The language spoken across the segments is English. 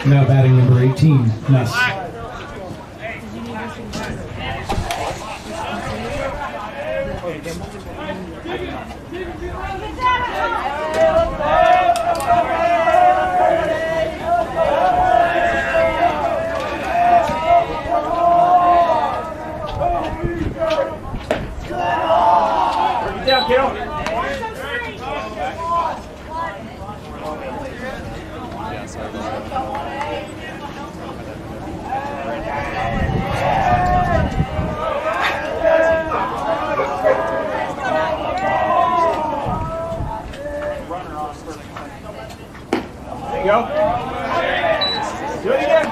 Now batting number 18, Ness. Down, kiddo. There you go. Do it again.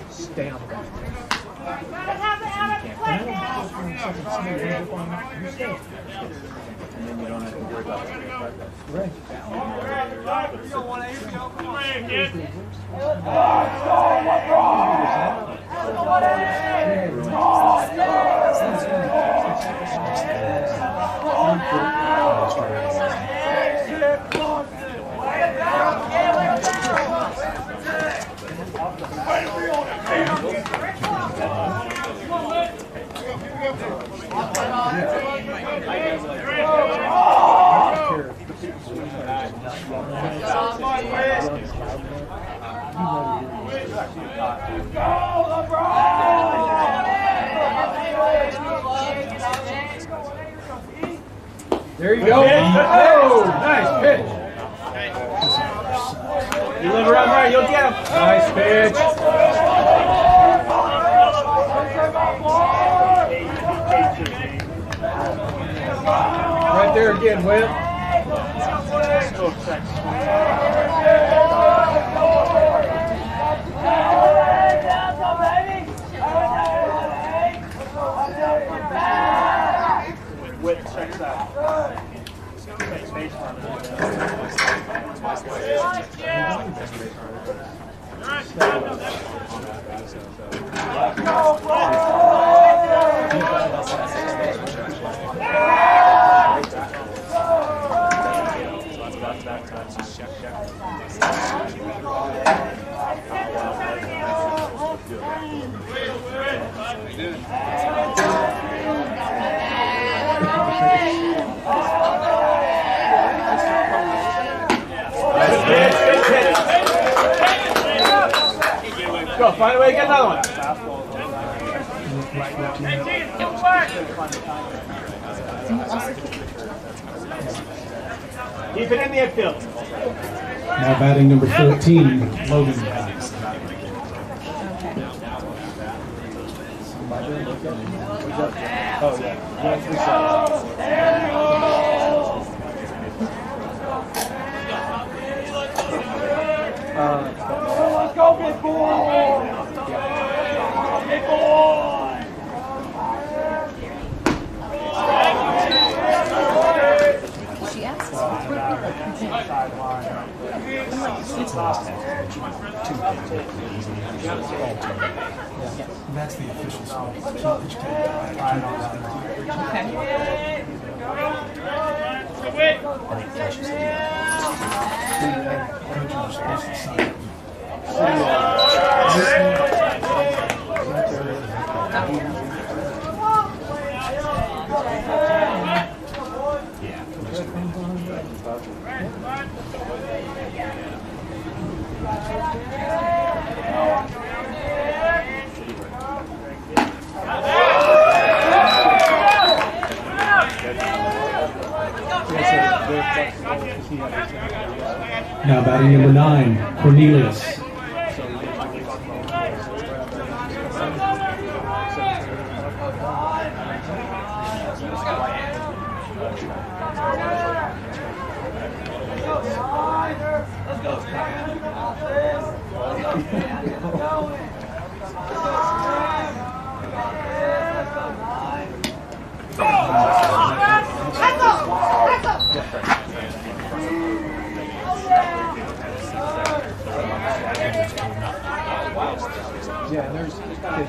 Stay on the ground. And then you don't have to worry about it. Right. You don't want to come on, kid. There you go. Oh, nice pitch. You live around there, you'll get him. Nice pitch. there again, Webb. Whip checks out. Takes base on Go, find a way to get another one. Keep it in the infield. Now batting number 14, Logan. Oh, yeah. Let's go, big boy! Big boy! She asks. That's the official song. Now batting number 9, Cornelius. Yeah, and there's kids that go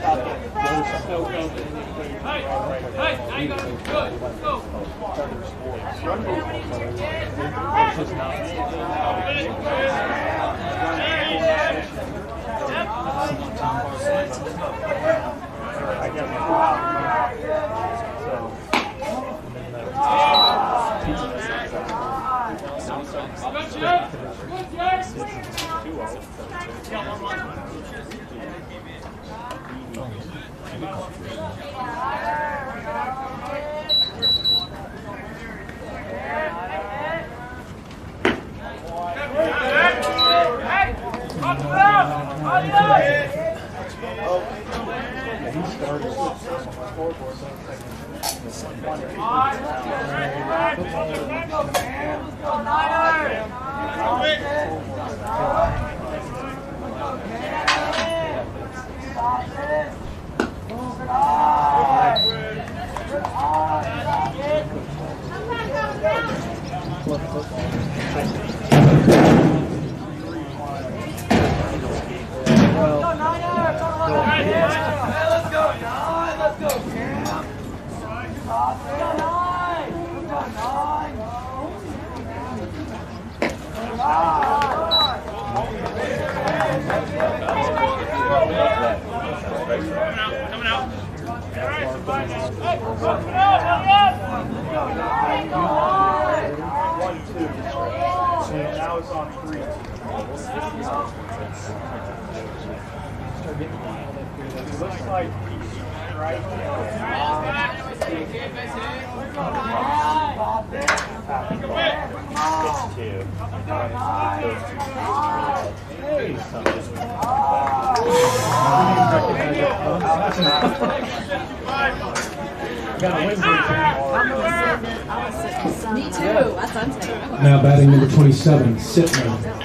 Now it's on 3. It looks like he's right Got a win. I'm gonna sit Me too. That's unsafe. Now batting number 27, Sittler.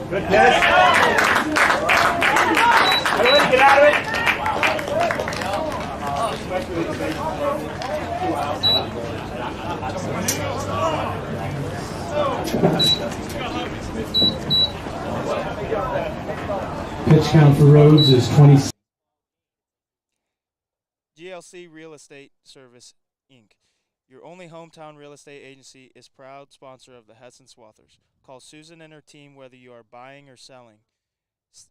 Good catch. Get out of it. Pitch count for Rhodes is 20. GLC Real Estate Service, Inc., your only hometown real estate agency, is proud sponsor of the Hesston Swathers. Call Susan and her team whether you are buying or selling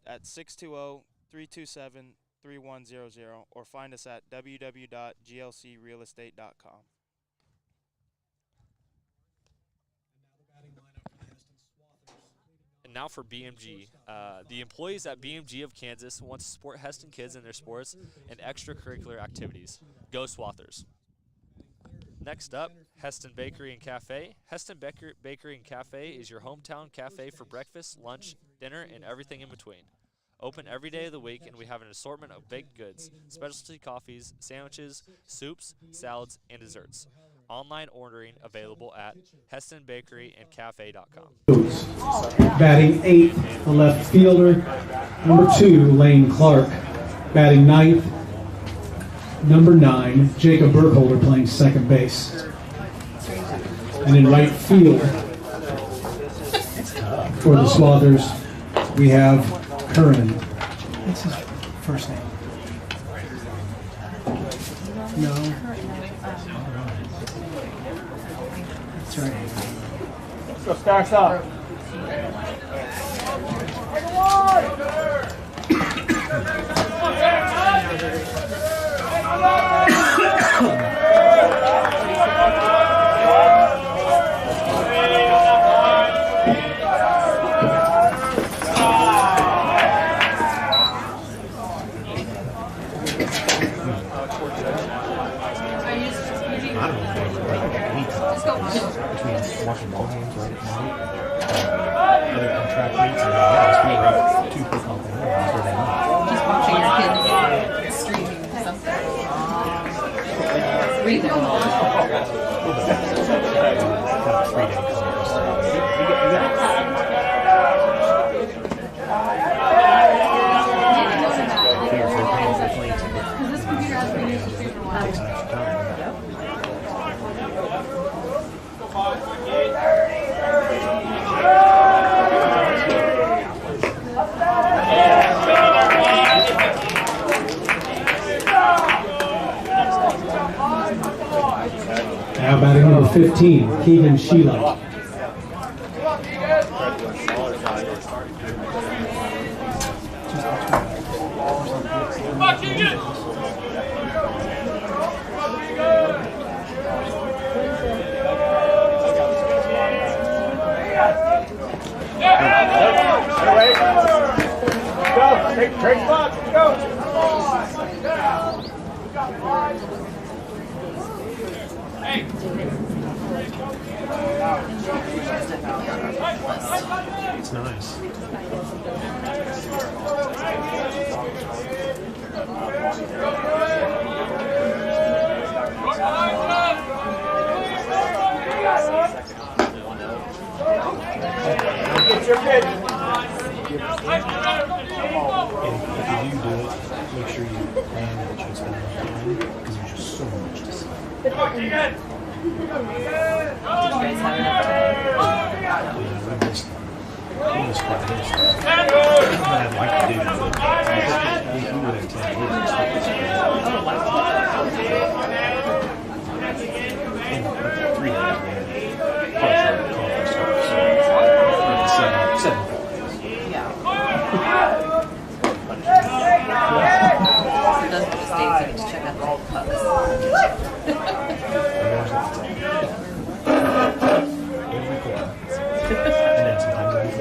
at 620-327-3100 or find us at www.glcrealestate.com. And now for BMG. The employees at BMG of Kansas want to support Hesston kids in their sports and extracurricular activities. Go Swathers. Next up, Hesston Bakery and Cafe. Hesston Bakery and Cafe is your hometown cafe for breakfast, lunch, dinner, and everything in between. Open every day of the week, and we have an assortment of baked goods, specialty coffees, sandwiches, soups, salads, and desserts. Online ordering available at HesstonBakeryandCafe.com. Batting 8th, the left fielder, number 2, Lane Clark. Batting 9th, number 9, Jacob Burkholder, playing second base. And in right field for the Swathers, we have Curran. What's his first name? No. That's right. Let's go, starts up. Watching ball games right now. Other track meets and else. We were up 2 football games. Just watching your kids streaming something. Read them all. Now batting number 15, Keegan Sheila. Go, take spot, go. It's nice. Because there's just so much to see. Did you guys have enough time? I'd like to do it. You would have 10 years. 3 days, man. Seven. Those are the states that we just check out the pucks. Every quarter. And then sometimes every quarter.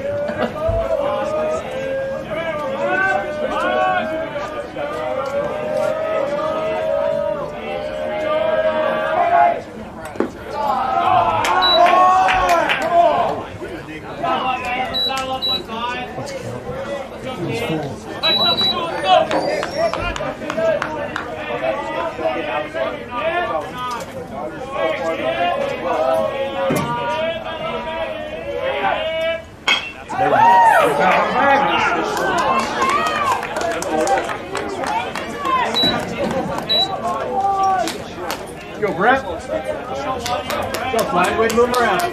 Go, Brett. Go, flying way to move around.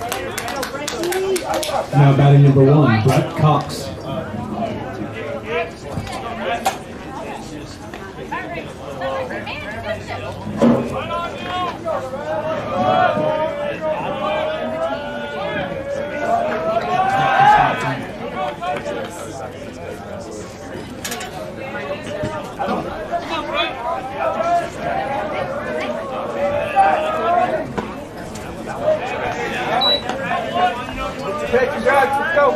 Now batting number 1, Brett Cox. Take your guys, let's go.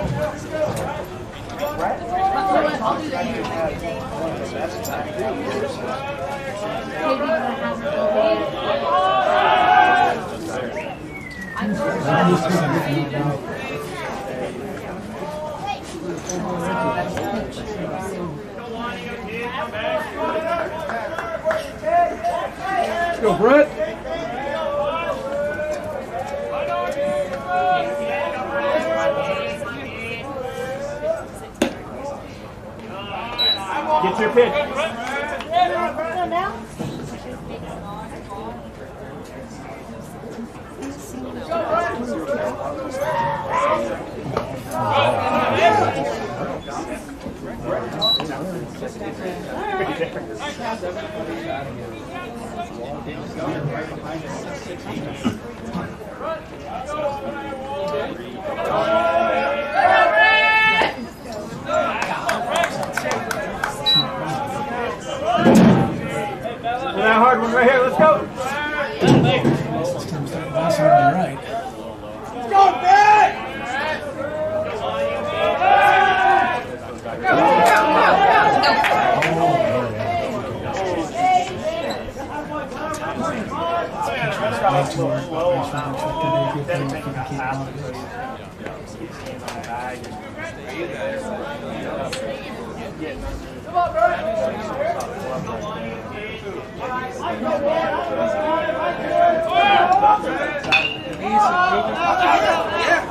Let's go, Brett. Get your pitch. That hard one right here. Let's go. Last one on the right. Go, Brett! Come on, Brett!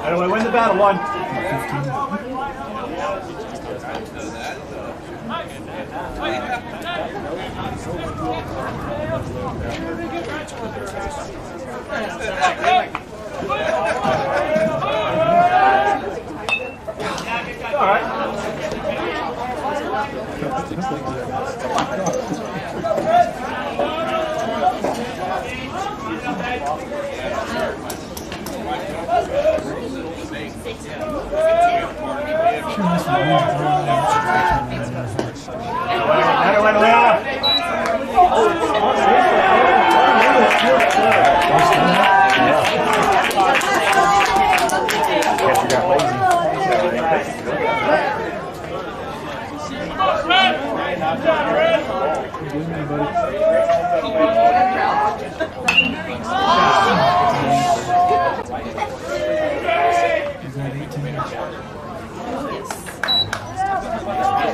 Anyway, win the battle, 1. All right.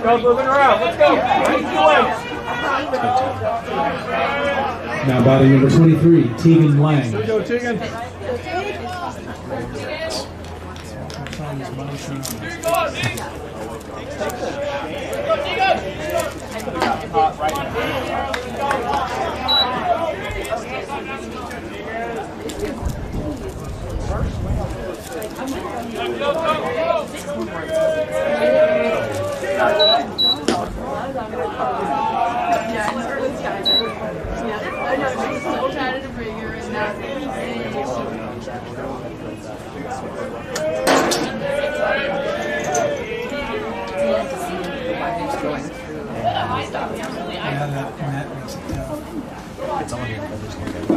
Go, moving around. Let's go. Now batting number 23, Tegan Lang. Here we go, Tegan. It's on here. I just look at it.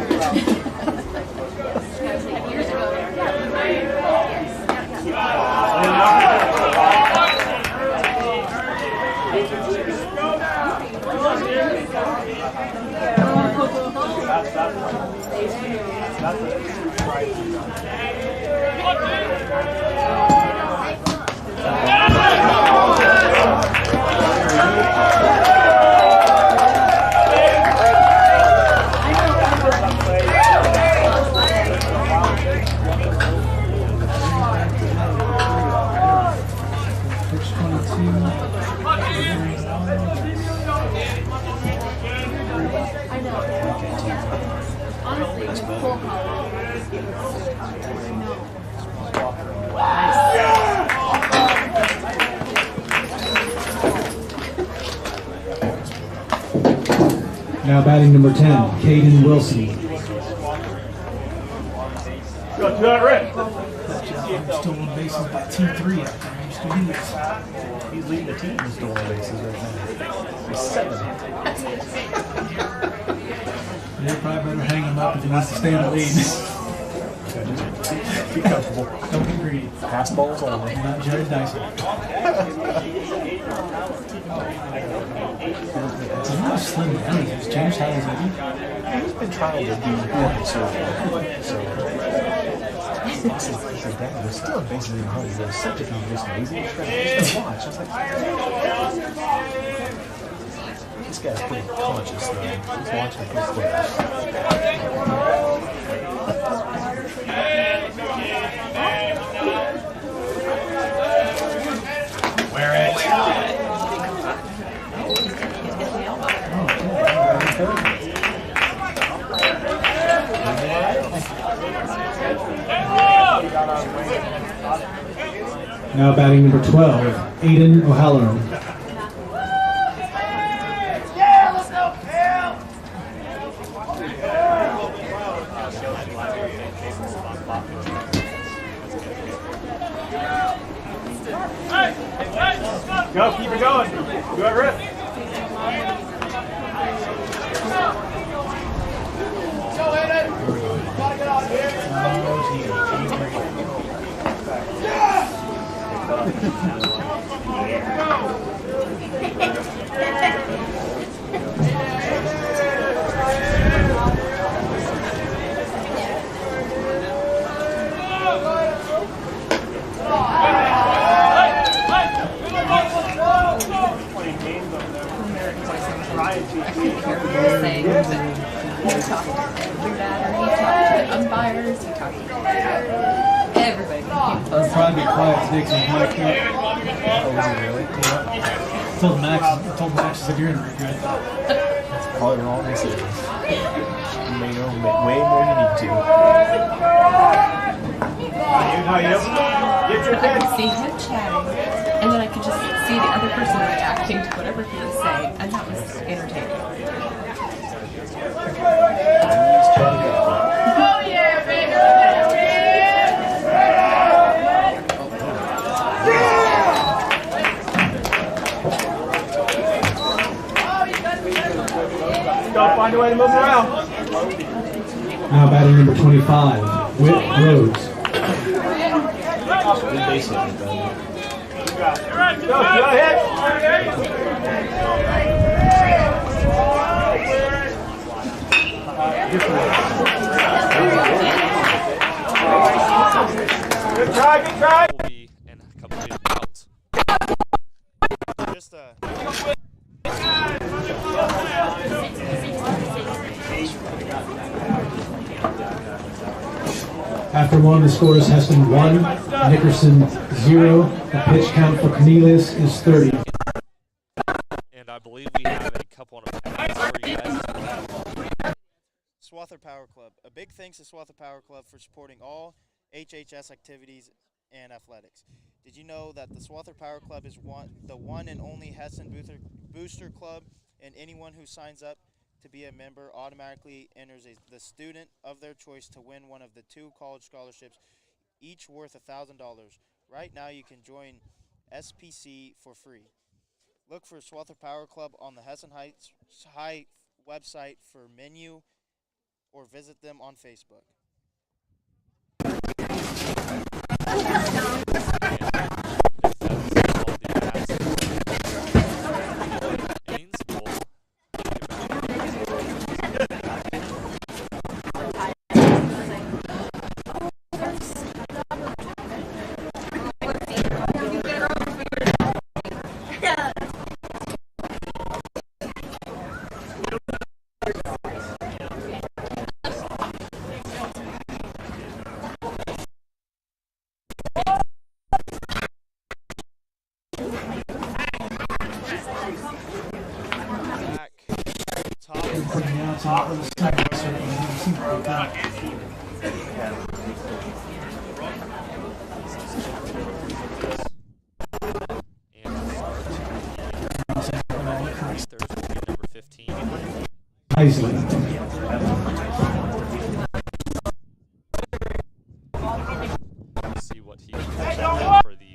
Pitch 22. Now batting number 10, Caden Wilson. Go to that rip. Stolen bases by T3 out there. Used to do this. He's leading the team in stolen bases right now. He's 7. They probably better hang him up if he wants to stay in the lead. Be comfortable. Don't get greedy. Pass balls only. Not Jared Dyson. He's not slim down. He's changed how he's eating. He's been trying to do more conservative. So, his dad was still basically in a hurry. He was such a thing, just lazy. Just to watch. I was like, this guy's pretty conscious, though. He's watching his players. Wear it. Now batting number 12, Aiden O'Halloran. Go, keep it going. Do it, rip. Saying that he talked to your dad, or he talked to the umpires, he talked to everybody. Became close. I'll probably be quiet today because he's mic'd up. Oh, was he really? Yeah. Told Max that you're in regret. That's probably wrong decision. You may know way more than you need to. Get your I head. could see him chatting, and then I could just see the other person reacting to whatever he was saying, and that was entertaining. Gotta find a way to move around. Now batting number 25, Whit Rhodes. Good base hit, Go ahead. Good try, good try. Will be in a couple of outs. Just After one, the score is Hesston 1, Nickerson 0. The pitch count for Cornelius is 30. And I believe we have a couple of outs for you guys. Swather Power Club. A big thanks to Swather Power Club for supporting all HHS activities and athletics. Did you know that the Swather Power Club is the one and only Hesston Booster Club, and anyone who signs up to be a member automatically enters the student of their choice to win one of the 2 college scholarships, each worth $1,000. Right now you can join SPC for free. Look for Swather Power Club on the Hesston Heights High website for menu or visit them on Facebook. Number 15. Isley. See what he can do for the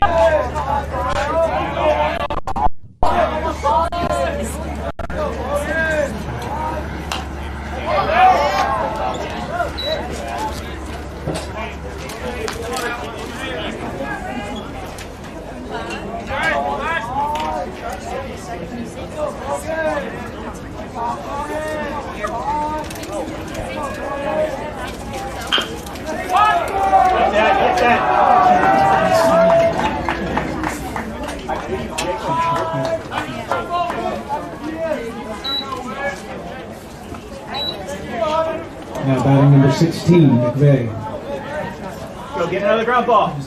Now batting number 16, McVeigh. Go get another ground ball.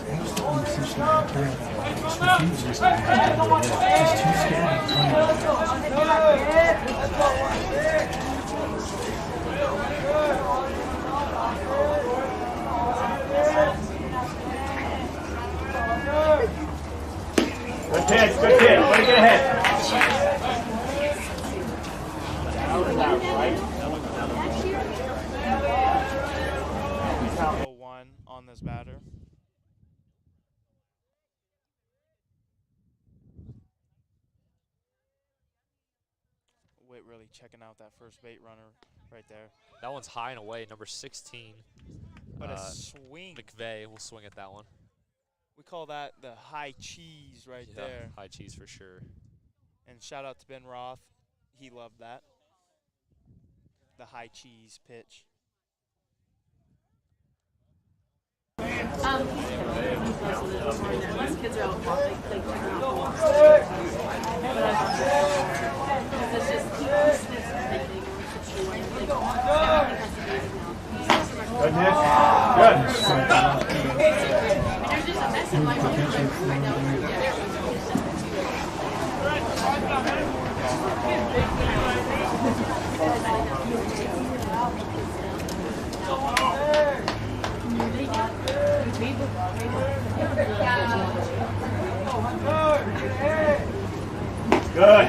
Good pitch, good pitch. Way to get ahead. Count 0-1 on this batter. Whit really checking out that first bait runner right there. That one's high and away, number 16. But a swing. McVeigh will swing at that one. We call that the high cheese right there. High cheese for sure. And shout out to Ben Roth. He loved that. The high cheese pitch. Kids are out like Good, Nick. Good. there's just a mess in my room right now. Good.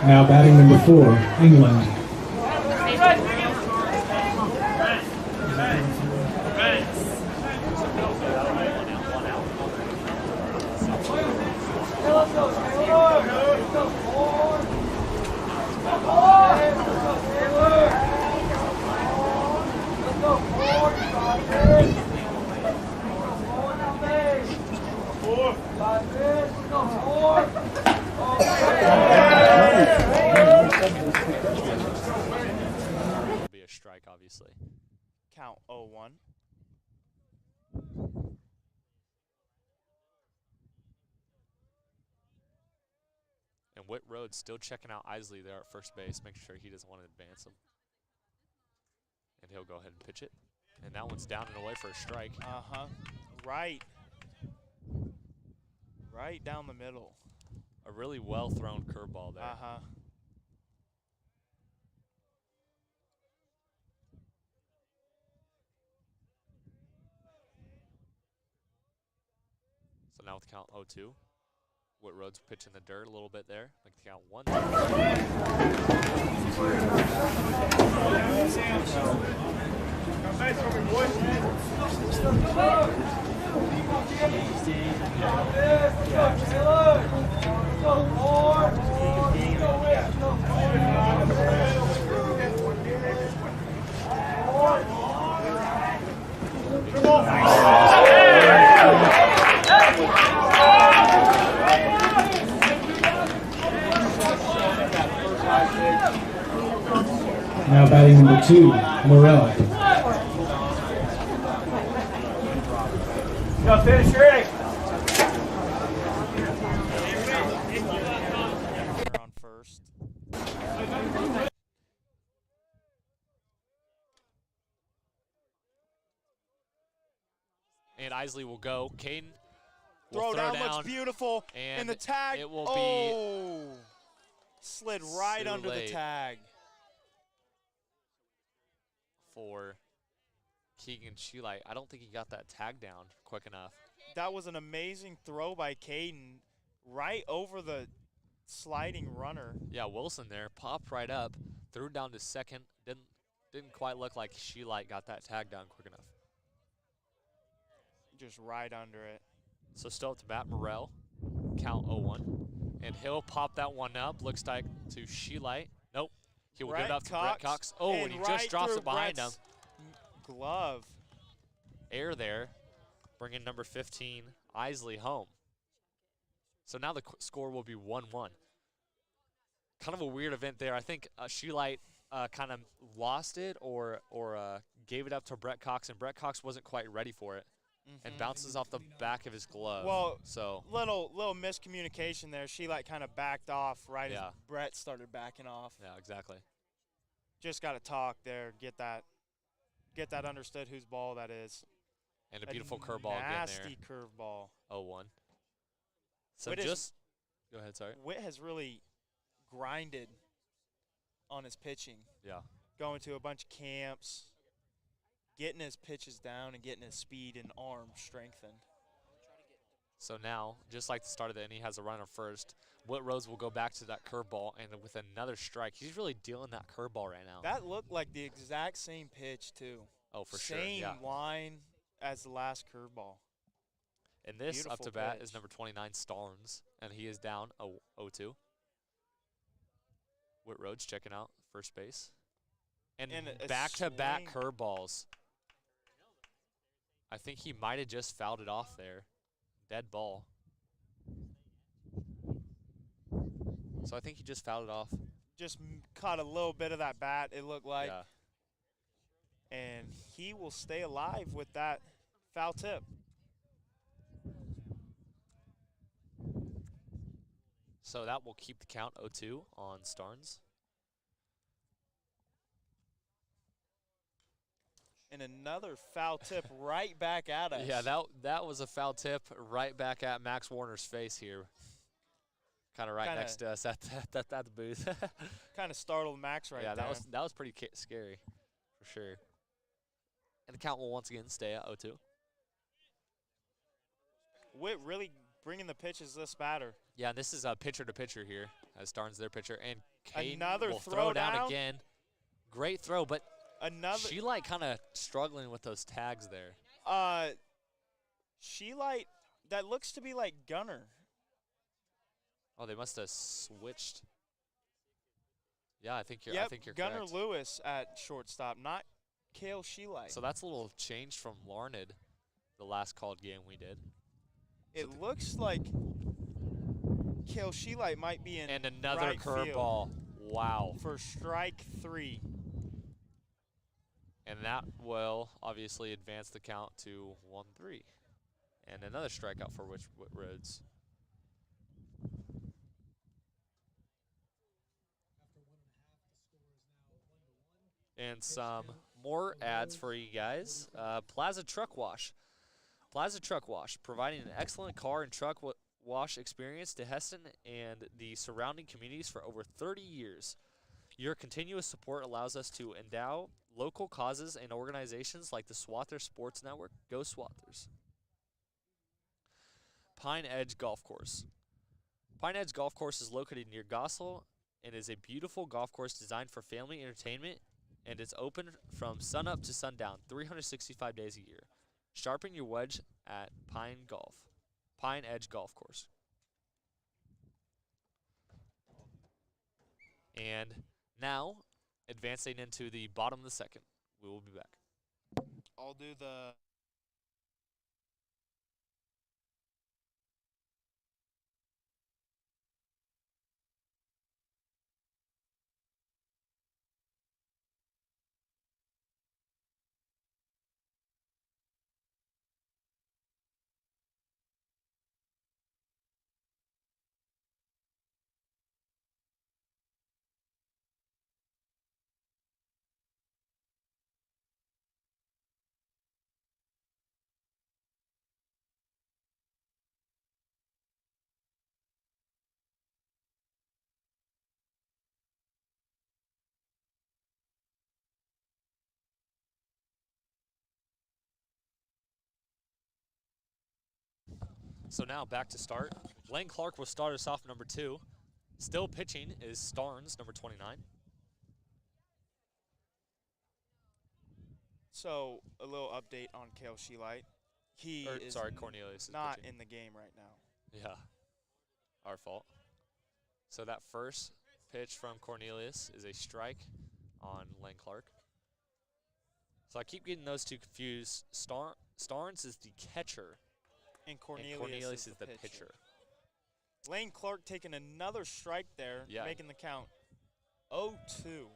Now batting number 4, England. Be a strike, obviously. Count 0-1. And Whit Rhodes still checking out Isley there at first base, making sure he doesn't want to advance him. And he'll go ahead and pitch it. And that one's down and away for a strike. Uh-huh. Right. Right down the middle. A really well-thrown curveball there. Uh-huh. So now with count 0-2, Whit Rhodes pitching the dirt a little bit there. Make the count 1. Now batting number 2, Morel. Go finish ready. On first. And Isley will go. Caden will Throw down looks beautiful. And in the tag. it will be slid right too under late. the tag. For Keegan Sheelight. I don't think he got that tag down quick enough. That was an amazing throw by Caden right over the sliding runner. Yeah, Wilson there popped right up, threw down to second. Didn't quite look like Sheelight got that tag down quick enough. Just right under it. So still up to bat, Morel, count 0-1. And he'll pop that one up. Looks like to Sheelight. Nope. He will give it up to Brett Cox. Oh, and he just drops it behind him. Glove. Air there, bringing number 15, Isley, home. So now the score will be 1-1. Kind of a weird event there. I think Sheelight kind of lost it or gave it up to Brett Cox, and Brett Cox wasn't quite ready for it. And bounces off the back of his glove. Well, so little miscommunication there. Sheelight kind of backed off right as Brett started backing off. Yeah, exactly. Just got to talk there, get that understood whose ball that is. And a beautiful curveball again there. Nasty curveball. 0-1. So Witt go ahead, sorry. Witt has really grinded on his pitching. Yeah. Going to a bunch of camps, getting his pitches down and getting his speed and arm strengthened. So now, just like the start of the inning, he has a runner first. Whit Rose will go back to that curveball, and with another strike, he's really dealing that curveball right now. That looked like the exact same pitch, too. Oh, for sure, Same yeah. line as the last curveball. And this Beautiful up to bat pitch. is number 29, Starnes, and he is down 0-2. Whit Rhodes checking out first base. And a back-to-back swing. curveballs. I think he might have just fouled it off there. Dead ball. So I think he just fouled it off. Just caught a little bit of that bat, it looked like. Yeah. And he will stay alive with that foul tip. So that will keep the count 0-2 on Starnes. And another foul tip right back at us. Yeah, that was a foul tip right back at Max Warner's face here. Kind of right next to us at the booth. Kind of startled Max right there. Yeah, that was pretty scary, for sure. And the count will once again stay at 0-2. Witt really bringing the pitches this batter. Yeah, and this is a pitcher to pitcher here, as Starnes their pitcher, and Caden Another will throw throw down down. again. Great throw, but She like kind of struggling with those tags there. Sheelight, that looks to be like Gunner. Oh, they must have switched. Yeah, I think you're Gunner correct. Lewis at shortstop, not Kale Sheelight. So that's a little change from Larned, the last called game we did. It looks like Kale Sheelight might be in and another right curveball. Wow. For strike 3. And that will obviously advance the count to 1-3. And another strikeout for Whit Rhodes. And some more ads for you guys. Plaza Truck Wash. Plaza Truck Wash, providing an excellent car and truck wash experience to Hesston and the surrounding communities for over 30 years. Your continuous support allows us to endow local causes and organizations like the Swathers Sports Network. Go Swathers. Pine Edge Golf Course. Pine Edge Golf Course is located near Gossel and is a beautiful golf course designed for family entertainment, and it's open from sunup to sundown 365 days a year. Sharpen your wedge at Pine Edge Golf Course. And now, advancing into the bottom of the second, we will be back. I'll do the So now back to start. Lane Clark will start us off number 2. Still pitching is Starnes, number 29. So a little update on Kale Sheelight. He is Cornelius is not pitching. in the game right now. Yeah, our fault. So that first pitch from Cornelius is a strike on Lane Clark. So I keep getting those two confused. Starnes is the catcher, And and Cornelius is the pitcher. Lane Clark taking another strike there, Yeah. making the count 0-2.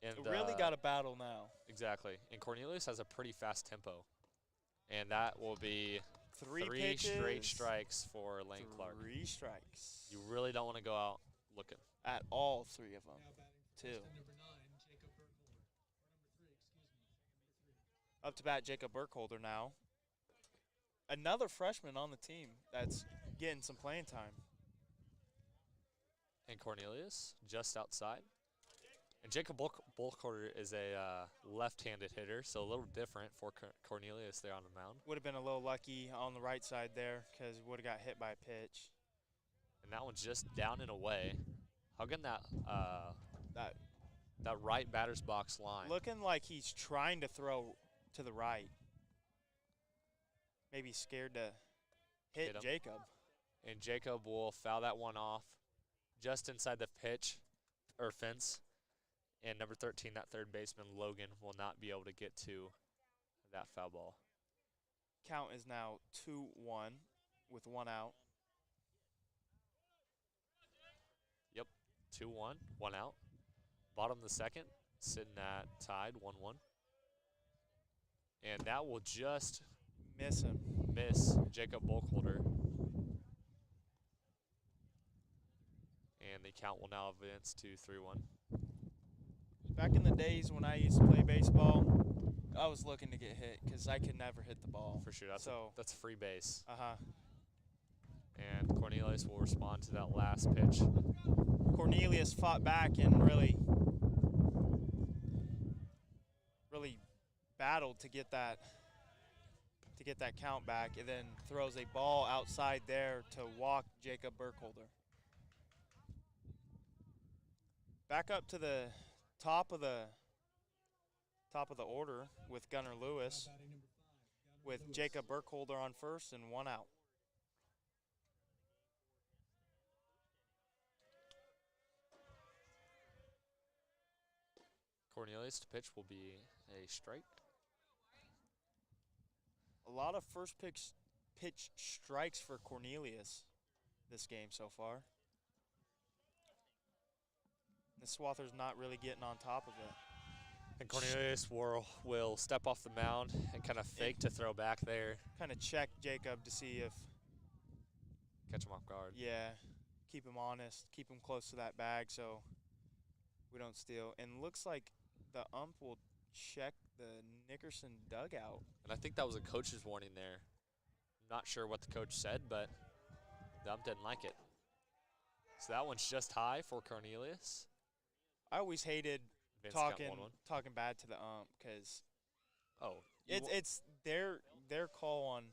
And Really got a battle now. exactly. And Cornelius has a pretty fast tempo, and that will be Three straight pitches, strikes for Lane Clark. 3 strikes. You really don't want to go out looking. At all 3 of them. 2. Up to bat, Jacob Burkholder now. Another freshman on the team that's getting some playing time. And Cornelius just outside. And Jacob Burkholder is a left-handed hitter, so a little different for Cornelius there on the mound. Would have been a little lucky on the right side there because would have got hit by a pitch. And that one's just down and away. How can that That that right batter's box line? looking like he's trying to throw to the right. Maybe scared to hit Hit him. Jacob. And Jacob will foul that one off just inside the pitch or fence. And number 13, that third baseman, Logan, will not be able to get to that foul ball. Count is now 2-1 with 1 out. 2-1, 1 out. Bottom of the second, sitting at tied, 1-1. And that will just Miss him. miss Jacob Burkholder. And the count will now advance to 3-1. Back in the days when I used to play baseball, I was looking to get hit because I could never hit the ball. For sure, that's So- a free base. Uh-huh. And Cornelius will respond to that last pitch. Cornelius fought back and really battled to get that count back, and then throws a ball outside there to walk Jacob Burkholder. Back up to the top of the order with Gunnar Lewis, with Jacob Burkholder on first and 1 out. Cornelius to pitch will be a strike. A lot of first pitch strikes for Cornelius this game so far. The Swather's not really getting on top of it. And Cornelius will step off the mound and kind of fake to throw back there. Kind of check Jacob to see if, Catch him off guard. yeah, keep him honest, keep him close to that bag so we don't steal. And looks like the ump will check the Nickerson dugout. And I think that was a coach's warning there. I'm not sure what the coach said, but the ump didn't like it. So that one's just high for Cornelius. I always hated Vince got talking 1-1. talking bad to the ump because Oh, it's their call on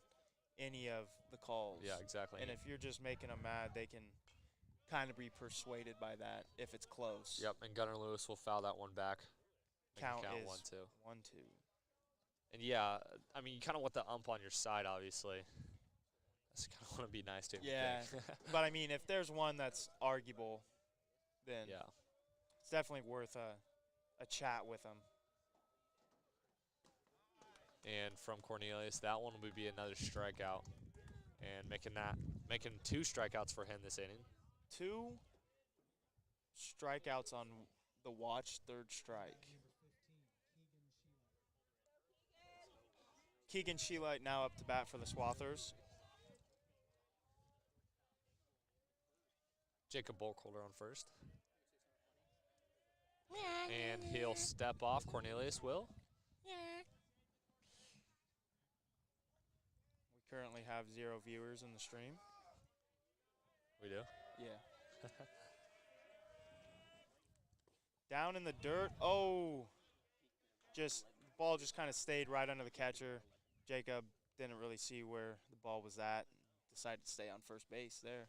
any of the calls. yeah, exactly. And if you're just making them mad, they can kind of be persuaded by that if it's close. Yep, and Gunnar Lewis will foul that one back. Make it Count is 1-2. 1-2. And yeah, I mean, you kind of want the ump on your side, obviously. Just kind of want to be nice to him. Yeah, but I mean, if there's one that's arguable, then Yeah. it's definitely worth a chat with them. And from Cornelius, that one will be another strikeout. And making 2 strikeouts for him this inning. 2 strikeouts on the watch, 3rd strike. Keegan Sheelight now up to bat for the Swathers. Jacob Burkholder on first. And he'll step off. Cornelius will. We currently have 0 viewers in the stream. We do. Yeah. Down in the dirt. Oh, the ball just kind of stayed right under the catcher. Jacob didn't really see where the ball was at. decided to stay on first base there.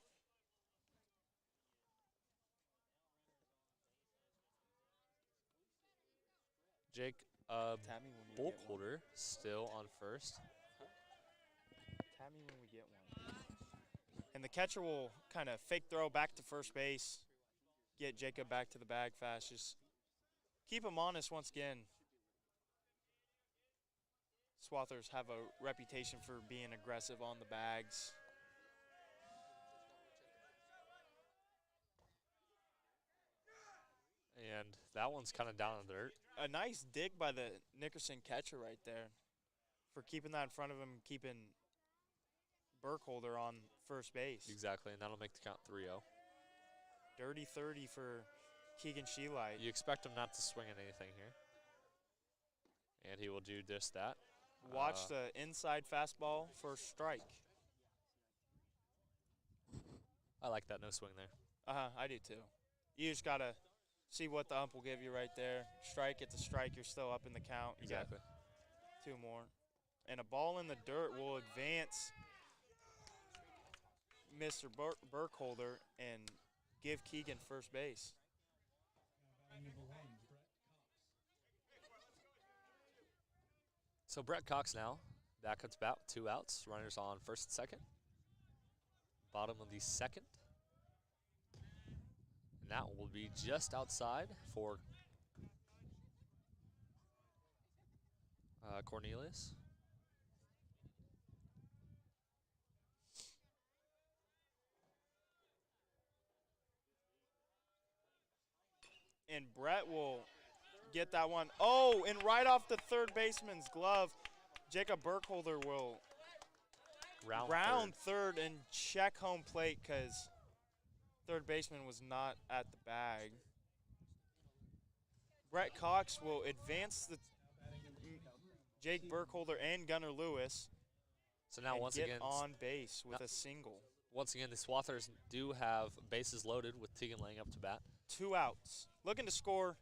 Jake Tammy, when we get one. Bulkholder still on first. Tammy, when we get one. And the catcher will kind of fake throw back to first base, get Jacob back to the bag fast. Just keep him honest once again. Swathers have a reputation for being aggressive on the bags. And that one's kind of down in the dirt. A nice dig by the Nickerson catcher right there for keeping that in front of him, keeping Burkholder on first base. Exactly, and that'll make the count 3-0. Dirty 30 for Keegan Sheelight. You expect him not to swing at anything here. And he will do just that. Watch the inside fastball for a strike. I like that no swing there. I do too. You just got to see what the ump will give you right there. Strike, it's a strike. You're still up in the count. You got Exactly. 2 more. And a ball in the dirt will advance Mr. Burkholder and give Keegan first base. So Brett Cox now back at the bat with 2 outs. Runners on first and second. Bottom of the second. And that will be just outside for Cornelius. And Brett will get that one. Oh, and right off the third baseman's glove, Jacob Burkholder will round third and check home plate because third baseman was not at the bag. Brett Cox will advance the Jake Burkholder and Gunnar Lewis. So now and once get again on base with a single. Once again, the Swathers do have bases loaded with Teagan laying up to bat. 2 outs. Looking to score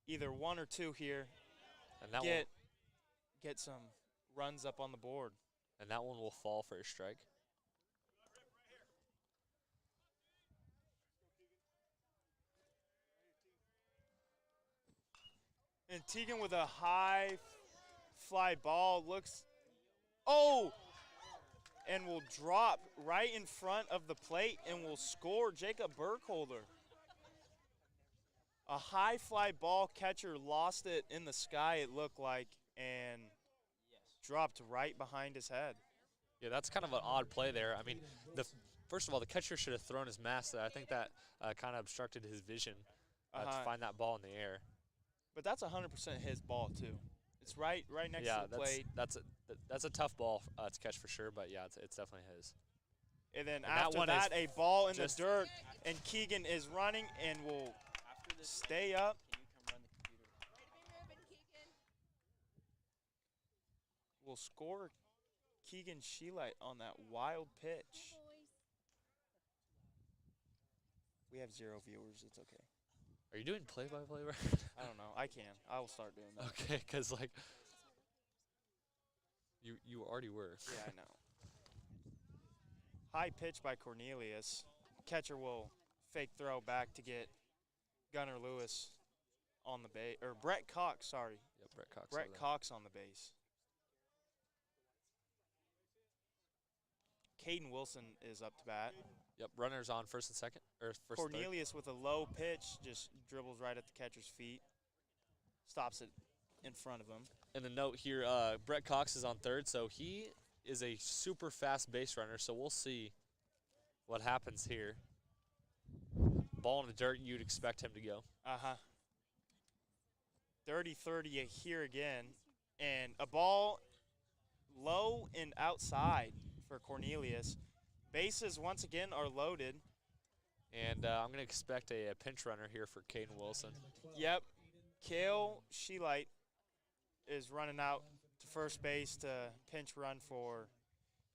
either 1 or 2 here. And that get some runs up on the board. And that one will fall for a strike. And Teagan with a high fly ball looks, oh, and will drop right in front of the plate and will score Jacob Burkholder. A high fly ball, catcher lost it in the sky, it looked like, and dropped right behind his head. Yeah, that's kind of an odd play there. I mean, first of all, the catcher should have thrown his mask there. I think that kind of obstructed his vision to find that ball in the air. But that's 100% his ball too. It's right next to the plate. That's a tough ball to catch for sure. But yeah, it's definitely his. And then after that, a ball in the dirt, and Keegan is running and will stay up. Will score Keegan Sheelight on that wild pitch. We have 0 viewers. It's okay. Are you doing play-by-play right I don't know. I can. I will start doing that. Okay, because, like, you already were. Yeah, I know. High pitch by Cornelius. Catcher will fake throw back to get Gunnar Lewis on the base. Or Brett Cox, sorry. Yep, Brett Cox. Brett Cox on the base. Caden Wilson is up to bat. Yep, runners on first and second. Or first Cornelius with a low pitch just dribbles right at the catcher's feet. Stops it in front of him. And a note here, Brett Cox is on third, so he is a super fast base runner, so we'll see what happens here. Ball in the dirt, you'd expect him to go. 30-30 here again. And a ball low and outside for Cornelius. Bases once again are loaded. And I'm going to expect a pinch runner here for Caden Wilson. Yep. Kale Sheelight is running out to first base to pinch run for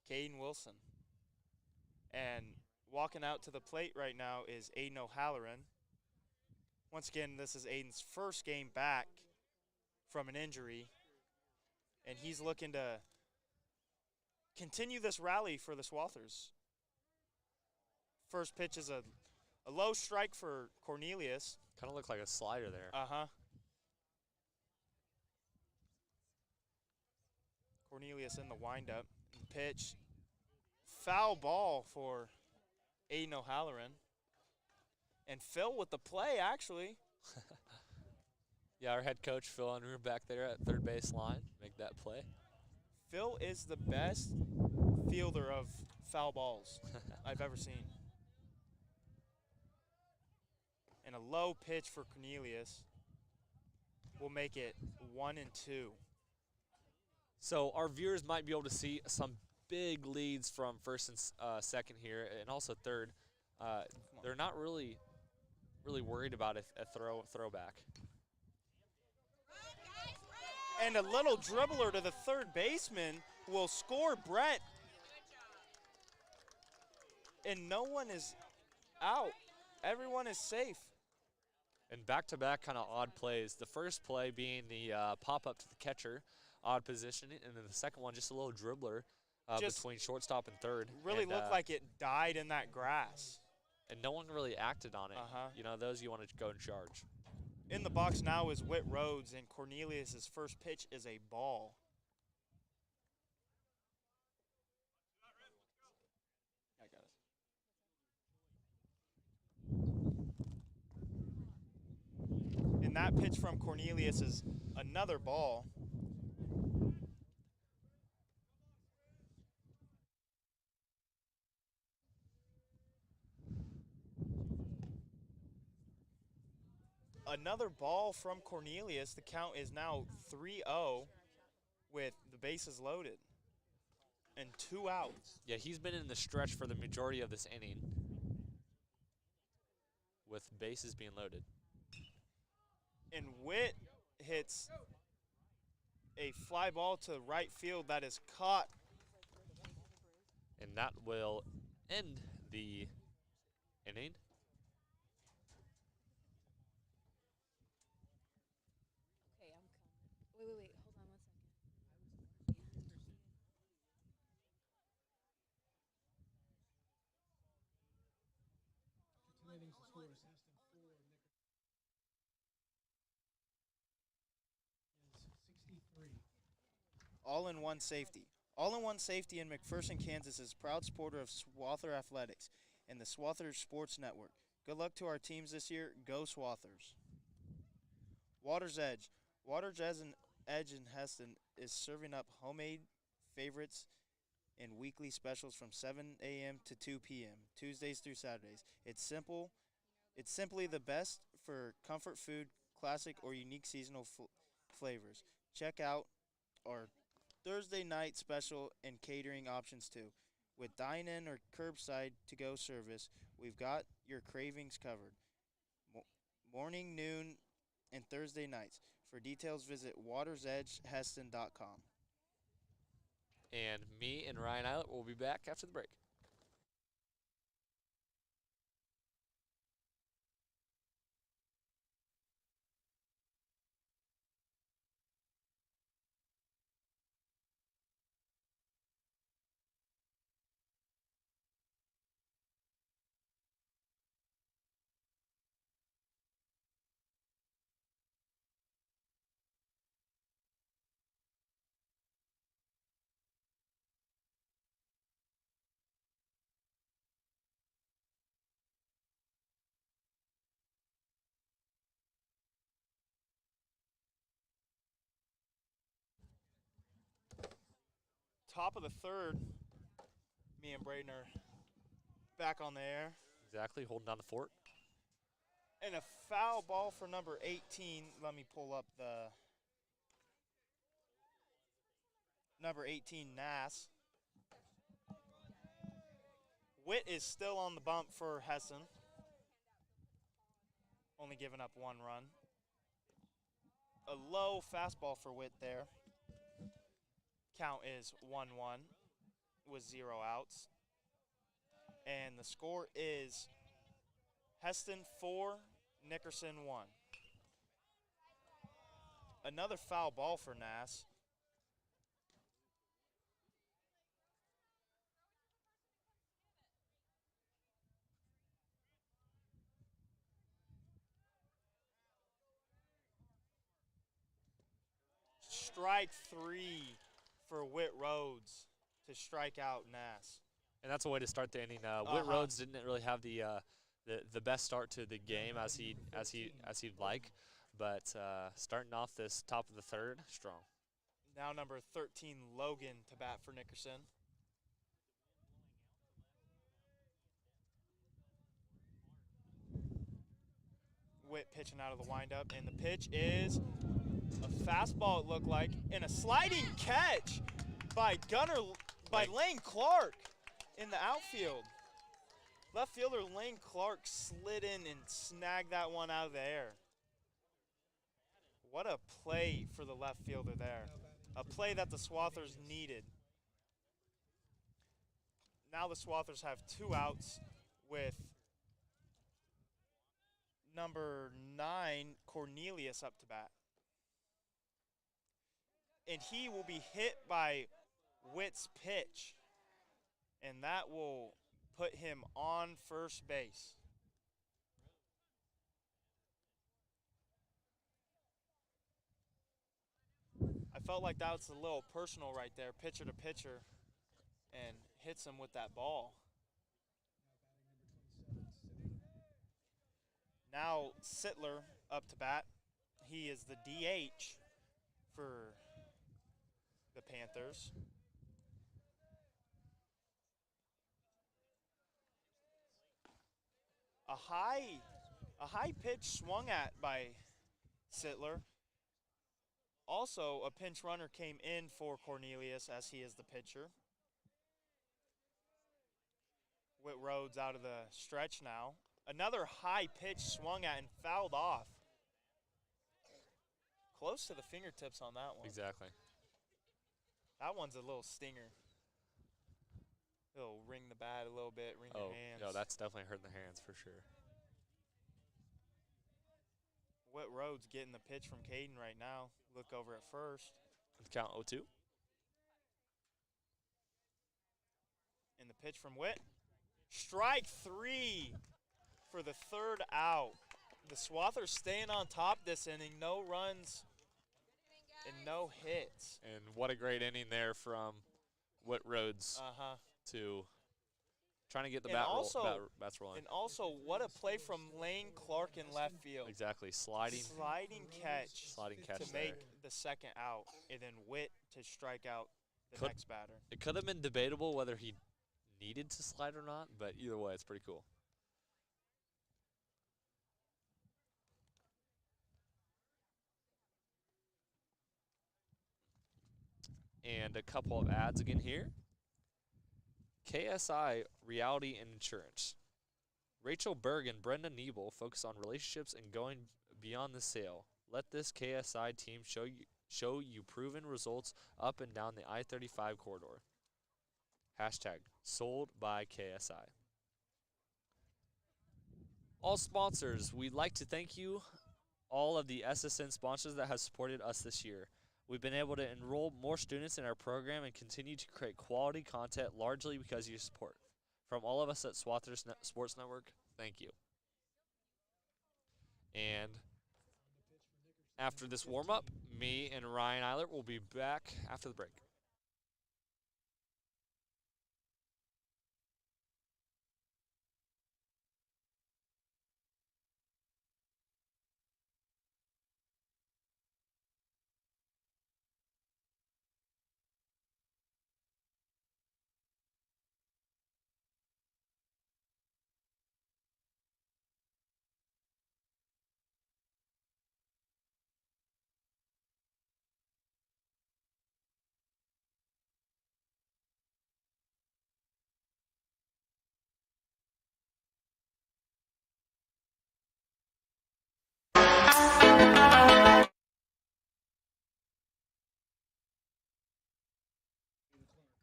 Caden Wilson. And walking out to the plate right now is Aiden O'Halloran. Once again, this is Aiden's first game back from an injury. And he's looking to continue this rally for the Swathers. First pitch is a low strike for Cornelius. Kind of looked like a slider there. Uh-huh. Cornelius in the windup. Pitch. Foul ball for Aiden O'Halloran. And Phil with the play, actually. Yeah, our head coach, Phil Unruh, back there at third base line, make that play. Phil is the best fielder of foul balls I've ever seen. And a low pitch for Cornelius will make it 1-2. So our viewers might be able to see some big leads from first and second here, and also third. They're not really worried about a throwback. And a little dribbler to the third baseman will score Brett. And no one is out. Everyone is safe. And back-to-back kind of odd plays. The first play being the pop-up to the catcher, odd positioning, and then the second one just a little dribbler between shortstop and third. Really looked like it died in that grass. And no one really acted on it. Uh-huh. You know, those you want to go in charge. In the box now is Whit Rhodes, and Cornelius' first pitch is a ball. I got it. And that pitch from Cornelius is another ball. Another ball from Cornelius. The count is now 3-0 with the bases loaded and 2 outs. Yeah, he's been in the stretch for the majority of this inning with bases being loaded. And Witt hits a fly ball to right field that is caught. And that will end the inning. Okay, I'm coming. Wait, hold on 1 second. Two innings, the score is Hesston 4, Nickerson is 63. All-in-one safety. All-in-one Safety in McPherson, Kansas is a proud supporter of Swather Athletics and the Swather Sports Network. Good luck to our teams this year. Go Swathers. Water's Edge. Water's Edge in Hesston is serving up homemade favorites and weekly specials from 7 a.m. to 2 p.m., Tuesdays through Saturdays. It's simple. It's simply the best for comfort food, classic or unique seasonal flavors. Check out our Thursday night special and catering options too. With dine-in or curbside to-go service, we've got your cravings covered. Morning, noon, and Thursday nights. For details, visit watersedgeheston.com. And me and Ryan Eilert will be back after the break. Top of the third, me and Braden are back on the air. Exactly, holding down the fort. And a foul ball for number 18. Let me pull up the number 18, Nass. Witt is still on the bump for Hesston. Only giving up 1 run. A low fastball for Witt there. Count is 1-1 with 0 outs. And the score is Hesston 4, Nickerson 1. Another foul ball for Nass. strike 3 for Whit Rhodes to strike out Nass. And that's a way to start the inning. Whit Rhodes didn't really have the best start to the game as he'd like, but starting off this top of the third, strong. Now number 13, Logan, to bat for Nickerson. Whit pitching out of the windup, and the pitch is a fastball, it looked like, and a sliding catch by Lane Clark in the outfield. Left fielder Lane Clark slid in and snagged that one out of the air. What a play for the left fielder there. A play that the Swathers needed. Now the Swathers have 2 outs with number 9, Cornelius, up to bat. And he will be hit by Whit's pitch. And that will put him on first base. I felt like that was a little personal right there, pitcher to pitcher, and hits him with that ball. Now Sittler up to bat. He is the DH for the Panthers. A high pitch swung at by Sittler. Also, a pinch runner came in for Cornelius as he is the pitcher. Whit Rhodes out of the stretch now. Another high pitch swung at and fouled off. Close to the fingertips on that one. Exactly. That one's a little stinger. It'll ring the bat a little bit, ring your hands. No, that's definitely hurting the hands for sure. Whit Rhodes getting the pitch from Caden right now. Look over at first. Count 0-2. And the pitch from Whit. Strike 3 for the 3rd out. The Swathers staying on top this inning. No runs and no hits. And what a great inning there from Whit Rhodes to trying to get the bats rolling. And also, what a play from Lane Clark in left field. Exactly, sliding catch to make the 2nd out, and then Whit to strike out the next batter. It could have been debatable whether he needed to slide or not, but either way, it's pretty cool. And a couple of ads again here. KSI Realty and Insurance. Rachel Berg and Brenda Niebel focus on relationships and going beyond the sale. Let this KSI team show you proven results up and down the I-35 corridor. Hashtag sold by KSI. All sponsors, we'd like to thank you, all of the SSN sponsors that have supported us this year. We've been able to enroll more students in our program and continue to create quality content largely because of your support. From all of us at Swathers Sports Network, thank you. And after this warm-up, me and Ryan Eilert will be back after the break.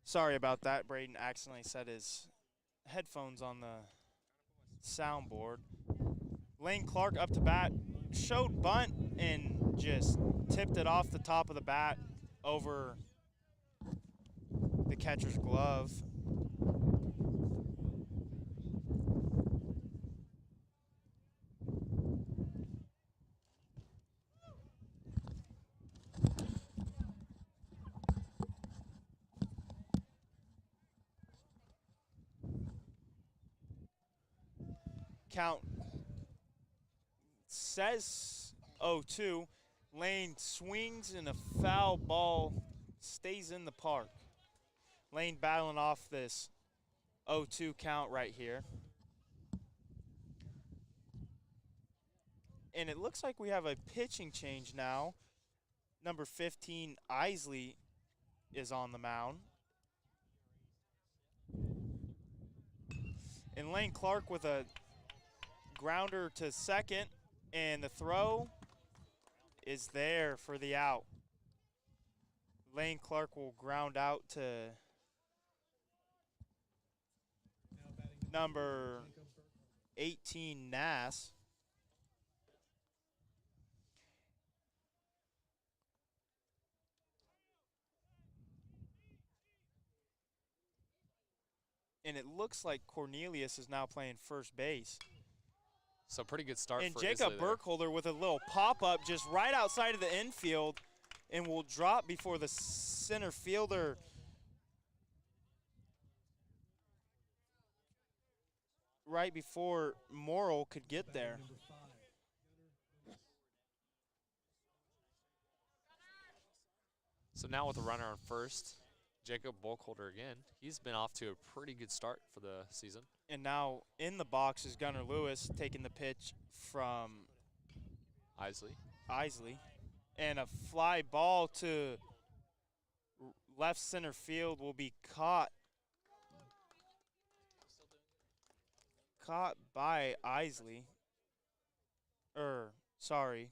Sorry about that. Braden accidentally set his headphones on the soundboard. Lane Clark up to bat, showed bunt and just tipped it off the top of the bat over the catcher's glove. count says 0-2. Lane swings and a foul ball stays in the park. Lane battling off this 0-2 count right here. And it looks like we have a pitching change now. Number 15, Isley, is on the mound. And Lane Clark with a grounder to second, and the throw is there for the out. Lane Clark will ground out to number 18, Nass. And it looks like Cornelius is now playing first base. So pretty good start And for Jacob Isley there. Burkholder with a little pop-up just right outside of the infield and will drop before the center fielder right before Morrill could get there. So now with a runner on first, Jacob Burkholder again. He's been off to a pretty good start for the season. And now in the box is Gunnar Lewis taking the pitch from Isley. And a fly ball to left center field will be caught by Isley. Sorry.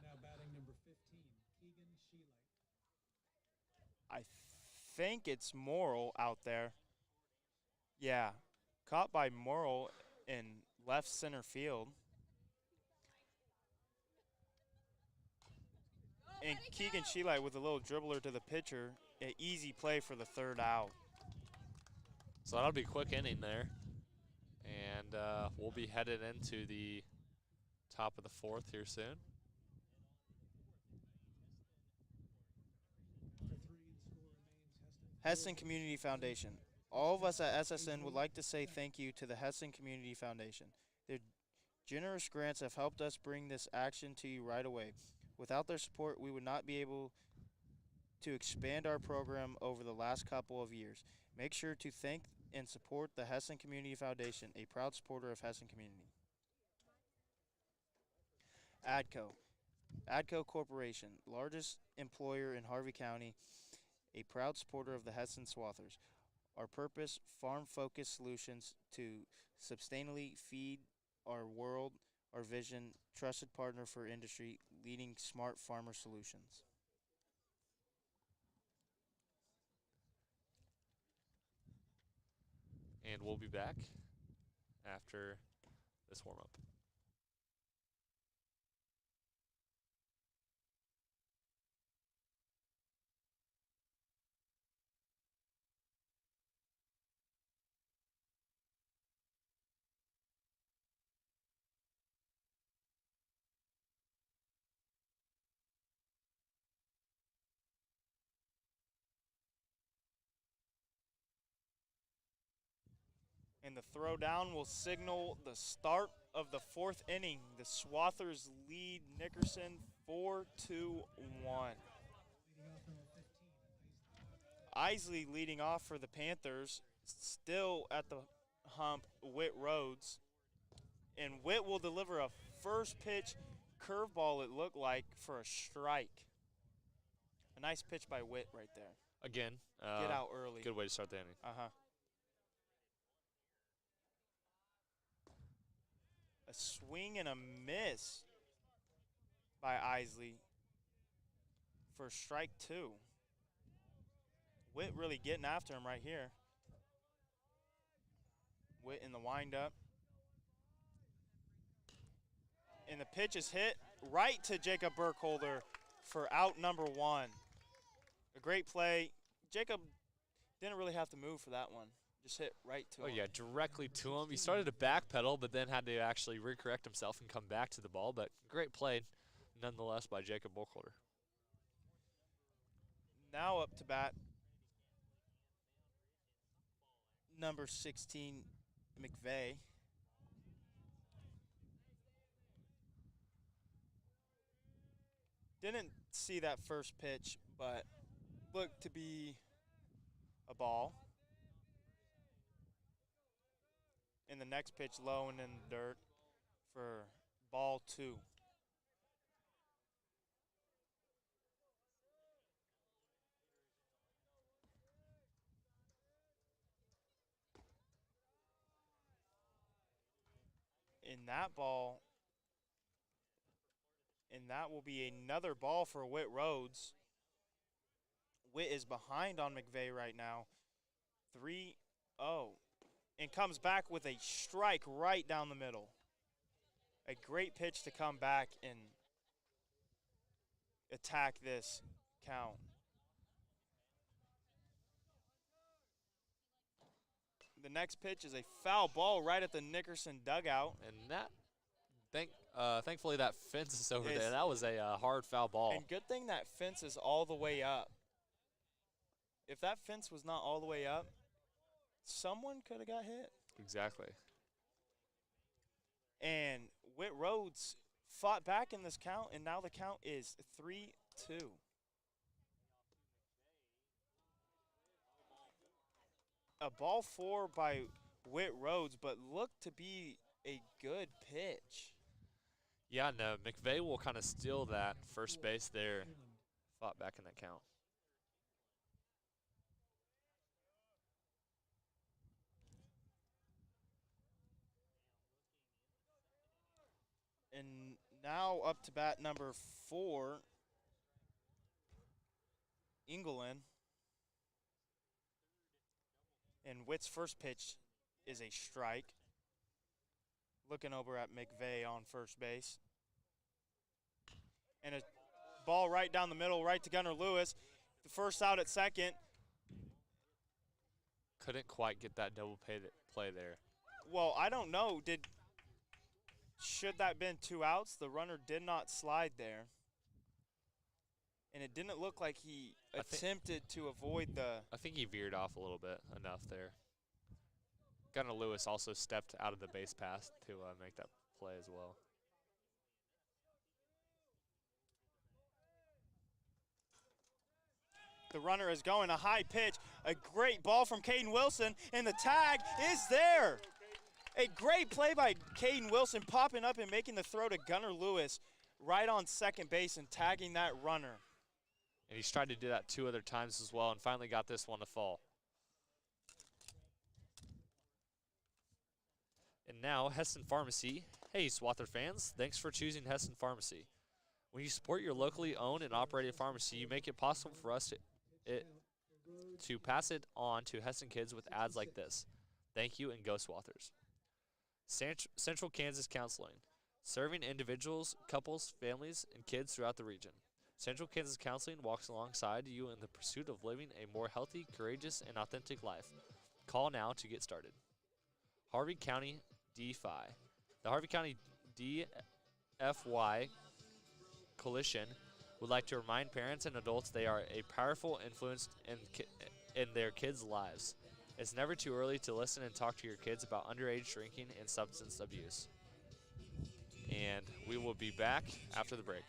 Now batting number 15, Keegan Sheelight. I think it's Morrill out there. Yeah, caught by Morrill in left center field. And Keegan Sheelight with a little dribbler to the pitcher. An easy play for the third out. So that'll be a quick inning there. And we'll be headed into the top of the fourth here soon. Hesston Community Foundation. All of us at SSN would like to say thank you to the Hesston Community Foundation. Their generous grants have helped us bring this action to you right away. Without their support, we would not be able to expand our program over the last couple of years. Make sure to thank and support the Hesston Community Foundation, a proud supporter of Hesston Community. ADCO Corporation, largest employer in Harvey County, a proud supporter of the Hesston Swathers. Our purpose, farm-focused solutions to sustainably feed our world. Our vision, trusted partner for industry, leading smart farmer solutions. And we'll be back after this warm-up. And the throwdown will signal the start of the fourth inning. The Swathers lead Nickerson 4-1. Isley leading off for the Panthers. Still at the hump, Whit Rhodes. And Whit will deliver a first pitch curveball, it looked like, for a strike. A nice pitch by Whit right there. Again, Get out early. Good way to start the inning. A swing and a miss by Isley for strike two. Whit really getting after him right here. Whit in the windup. And the pitch is hit right to Jacob Burkholder for out number one. A great play. Jacob didn't really have to move for that one. Just hit right to him. Oh, yeah, directly to him. He started to backpedal, but then had to actually recorrect himself and come back to the ball. But great play, nonetheless, by Jacob Burkholder. Now up to bat, number 16, McVeigh. Didn't see that first pitch, but looked to be a ball. And the next pitch low and in the dirt for ball 2. And that will be another ball for Whit Rhodes. Whit is behind on McVeigh right now. 3-0. And comes back with a strike right down the middle. A great pitch to come back and attack this count. The next pitch is a foul ball right at the Nickerson dugout. And that, thankfully, that fence is over there. That was a hard foul ball. And good thing that fence is all the way up. If that fence was not all the way up, someone could have got hit. Exactly. And Whit Rhodes fought back in this count, and now the count is 3-2. A ball 4 by Whit Rhodes, but looked to be a good pitch. Yeah, no, McVeigh will kind of steal that first base there. Fought back in that count. And now up to bat number 4, Engelin. And Witt's first pitch is a strike. Looking over at McVeigh on first base. And a ball right down the middle, right to Gunnar Lewis. The first out at second. Couldn't quite get that double play there. Well, I don't know. Should that have been 2 outs? The runner did not slide there. And it didn't look like he attempted to avoid the... I think he veered off a little bit enough there. Gunnar Lewis also stepped out of the base path to make that play as well. The runner is going, a high pitch, a great ball from Caden Wilson, and the tag is there. A great play by Caden Wilson, popping up and making the throw to Gunnar Lewis right on second base and tagging that runner. And he's tried to do that 2 other times as well and finally got this one to fall. And now, Hesston Pharmacy. Hey, Swather fans, thanks for choosing Hesston Pharmacy. When you support your locally owned and operated pharmacy, you make it possible for us to pass it on to Hesston kids with ads like this. Thank you, and go Swathers. Central Kansas Counseling, serving individuals, couples, families, and kids throughout the region. Central Kansas Counseling walks alongside you in the pursuit of living a more healthy, courageous, and authentic life. Call now to get started. Harvey County DFI. The Harvey County DFY Coalition would like to remind parents and adults they are a powerful influence in their kids' lives. It's never too early to listen and talk to your kids about underage drinking and substance abuse. And we will be back after the break.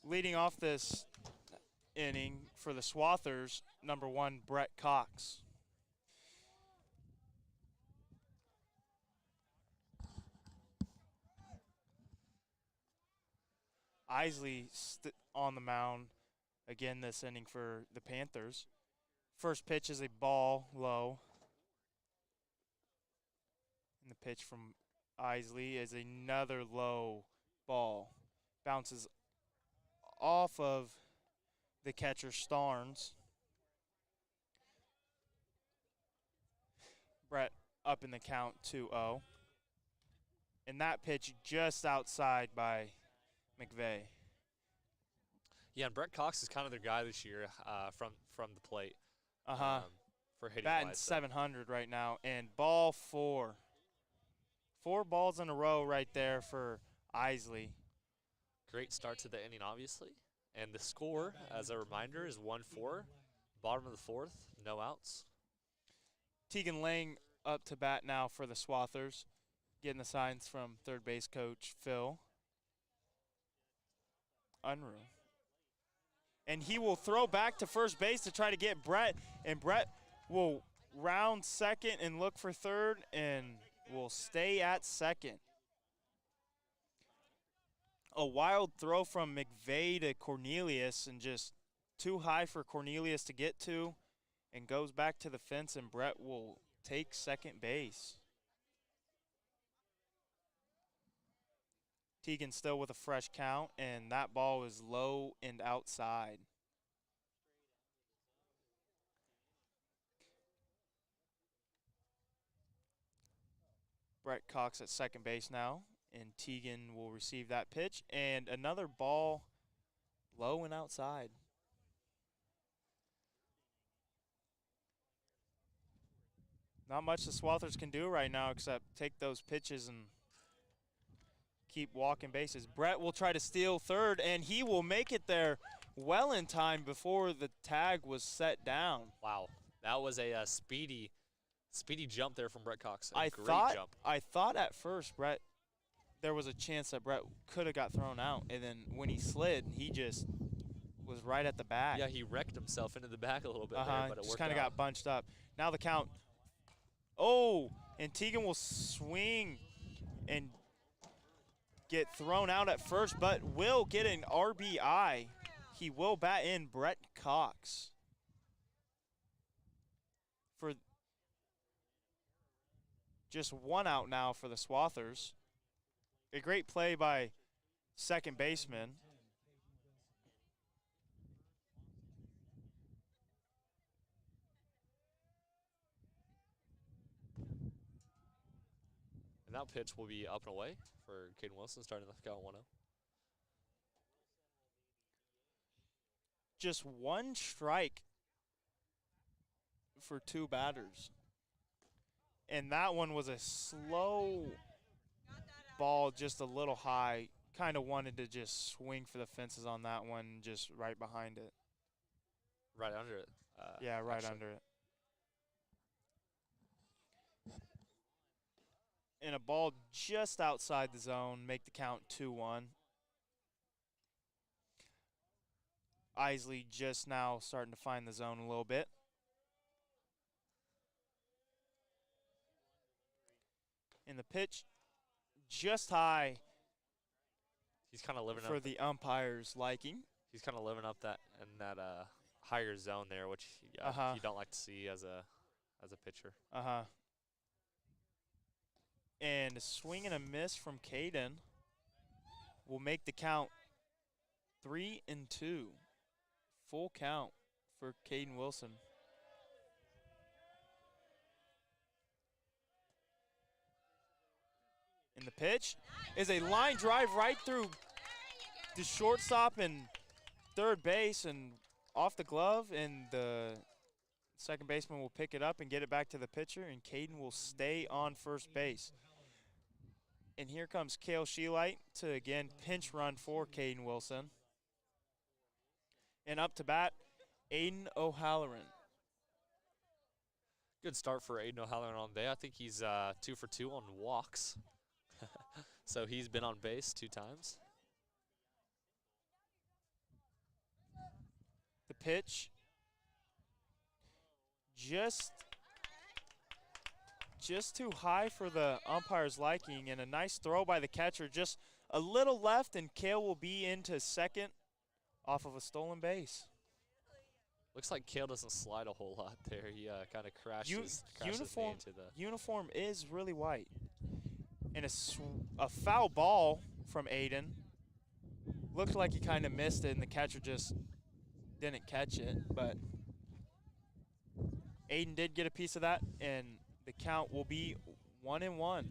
Leading off this inning for the Swathers, number 1, Brett Cox. Isley on the mound again this inning for the Panthers. First pitch is a ball low. And the pitch from Isley is another low ball. Bounces off of the catcher, Starnes. Brett up in the count 2-0. And that pitch just outside by McVeigh. Yeah, and Brett Cox is kind of their guy this year from the plate. For hitting Batting wise, 700 right now. And ball 4. 4 balls in a row right there for Isley. Great start to the inning, obviously. And the score, as a reminder, is 1-4. Bottom of the 4th, no outs. Tegan Lang up to bat now for the Swathers. Getting the signs from third base coach Phil Unruh. And he will throw back to first base to try to get Brett. And Brett will round second and look for third and will stay at second. A wild throw from McVeigh to Cornelius and just too high for Cornelius to get to, and goes back to the fence, and Brett will take second base. Tegan still with a fresh count, and that ball is low and outside. Brett Cox at second base now, and Tegan will receive that pitch, and another ball low and outside. Not much the Swathers can do right now except take those pitches and keep walking bases. Brett will try to steal third, and he will make it there well in time before the tag was set down. Wow, that was a speedy jump there from Brett Cox. I Great jump. thought at first there was a chance that Brett could have got thrown out, and then when he slid, he just was right at the back. Yeah, he wrecked himself into the back a little bit there, but it just worked kind of out. got bunched up. Now the count. Oh, and Tegan will swing and get thrown out at first, but will get an RBI. He will bat in Brett Cox for just 1 out now for the Swathers. A great play by second baseman. And that pitch will be up and away for Caden Wilson, starting the count 1-0. Just 1 strike for 2 batters. And that one was a slow ball, just a little high. Kind of wanted to just swing for the fences on that one, just right behind it. Right under it. Yeah, right actually. under it. And a ball just outside the zone, make the count 2-1. Isley just now starting to find the zone a little bit. And the pitch just high. He's kind of living for up the umpire's liking. He's kind of living up that in that higher zone there, which you don't like to see as a pitcher. And a swing and a miss from Caden will make the count 3-2. Full count for Caden Wilson. And the pitch is a line drive right through the shortstop and third base and off the glove, and the second baseman will pick it up and get it back to the pitcher, and Caden will stay on first base. And here comes Cale Sheelight to, again, pinch run for Caden Wilson. And up to bat, Aiden O'Halloran. Good start for Aiden O'Halloran on the day. I think he's 2 for 2 on walks. So he's been on base 2 times. The pitch just too high for the umpire's liking, and a nice throw by the catcher. Just a little left, and Cale will be into second off of a stolen base. Looks like Cale doesn't slide a whole lot there. He kind of crashes knee into the uniform is really white. And a foul ball from Aiden. Looked like he kind of missed it, and the catcher just didn't catch it. But Aiden did get a piece of that, and the count will be 1-1.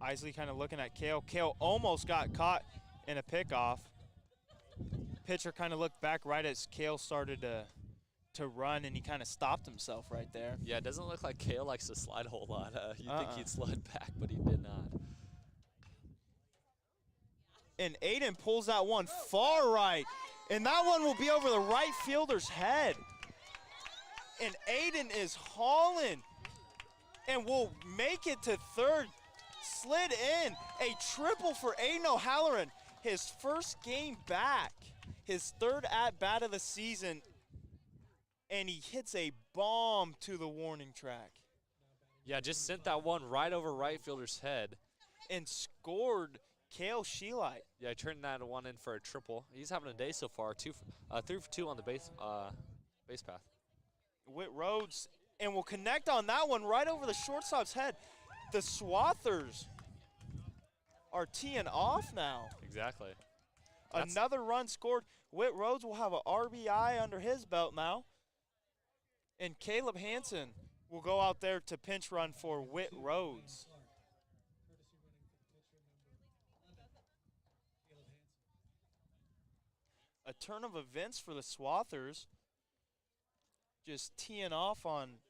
Isley kind of looking at Kale. Kale almost got caught in a pickoff. Pitcher kind of looked back right as Kale started to run, and he kind of stopped himself right there. Yeah, it doesn't look like Kale likes to slide a whole lot. You'd think he'd slide back, but he did not. And Aiden pulls that one far right, and that one will be over the right fielder's head. And Aiden is hauling and will make it to third. Slid in. A triple for Aiden O'Halloran. His first game back. His third at-bat of the season. And he hits a bomb to the warning track. Yeah, just sent that one right over right fielder's head. And scored Kale Sheelite. Yeah, I turned that one in for a triple. He's having a day so far. 3 for 2 on the base path. Whit Rhodes, and will connect on that one right over the shortstop's head. The Swathers are teeing off now. Exactly. Another run scored. Whit Rhodes will have an RBI under his belt now. And Caleb Hansen will go out there to pinch run for Whit Rhodes. A turn of events for the Swathers. Just teeing off on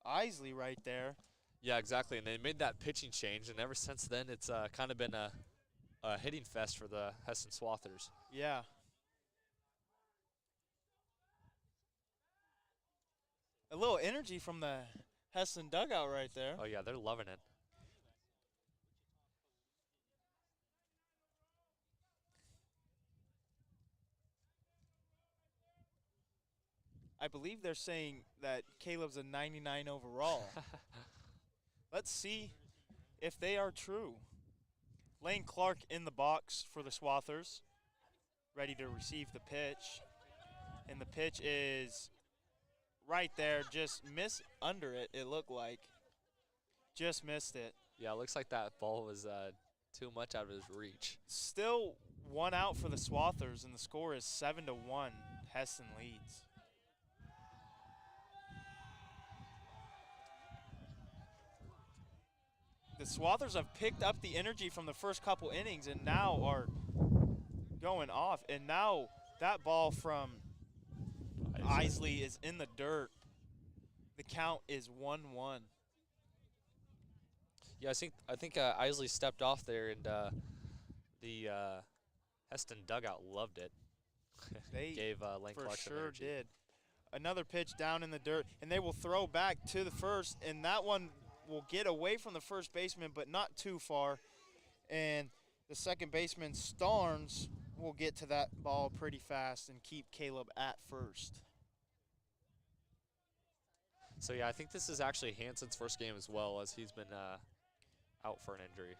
Isley right there. Yeah, exactly, and they made that pitching change, and ever since then, it's kind of been a hitting fest for the Hesston Swathers. Yeah. A little energy from the Hesston dugout right there. Oh, yeah, they're loving it. I believe they're saying that Caleb's a 99 overall. Let's see if they are true. Lane Clark in the box for the Swathers, ready to receive the pitch. And the pitch is right there, just missed under it, it looked like. Just missed it. Yeah, it looks like that ball was too much out of his reach. Still 1 out for the Swathers, and the score is 7-1. Hesston leads. The Swathers have picked up the energy from the first couple innings and now are going off. And now that ball from Isley is in the dirt. The count is 1-1. Yeah, I think Isley stepped off there, and the Hesston dugout loved it. They gave Lane for Clark some sure energy. did. Another pitch down in the dirt, and they will throw back to the first, and that one will get away from the first baseman, but not too far. And the second baseman, Starnes, will get to that ball pretty fast and keep Caleb at first. So, yeah, I think this is actually Hansen's first game as well, as he's been out for an injury.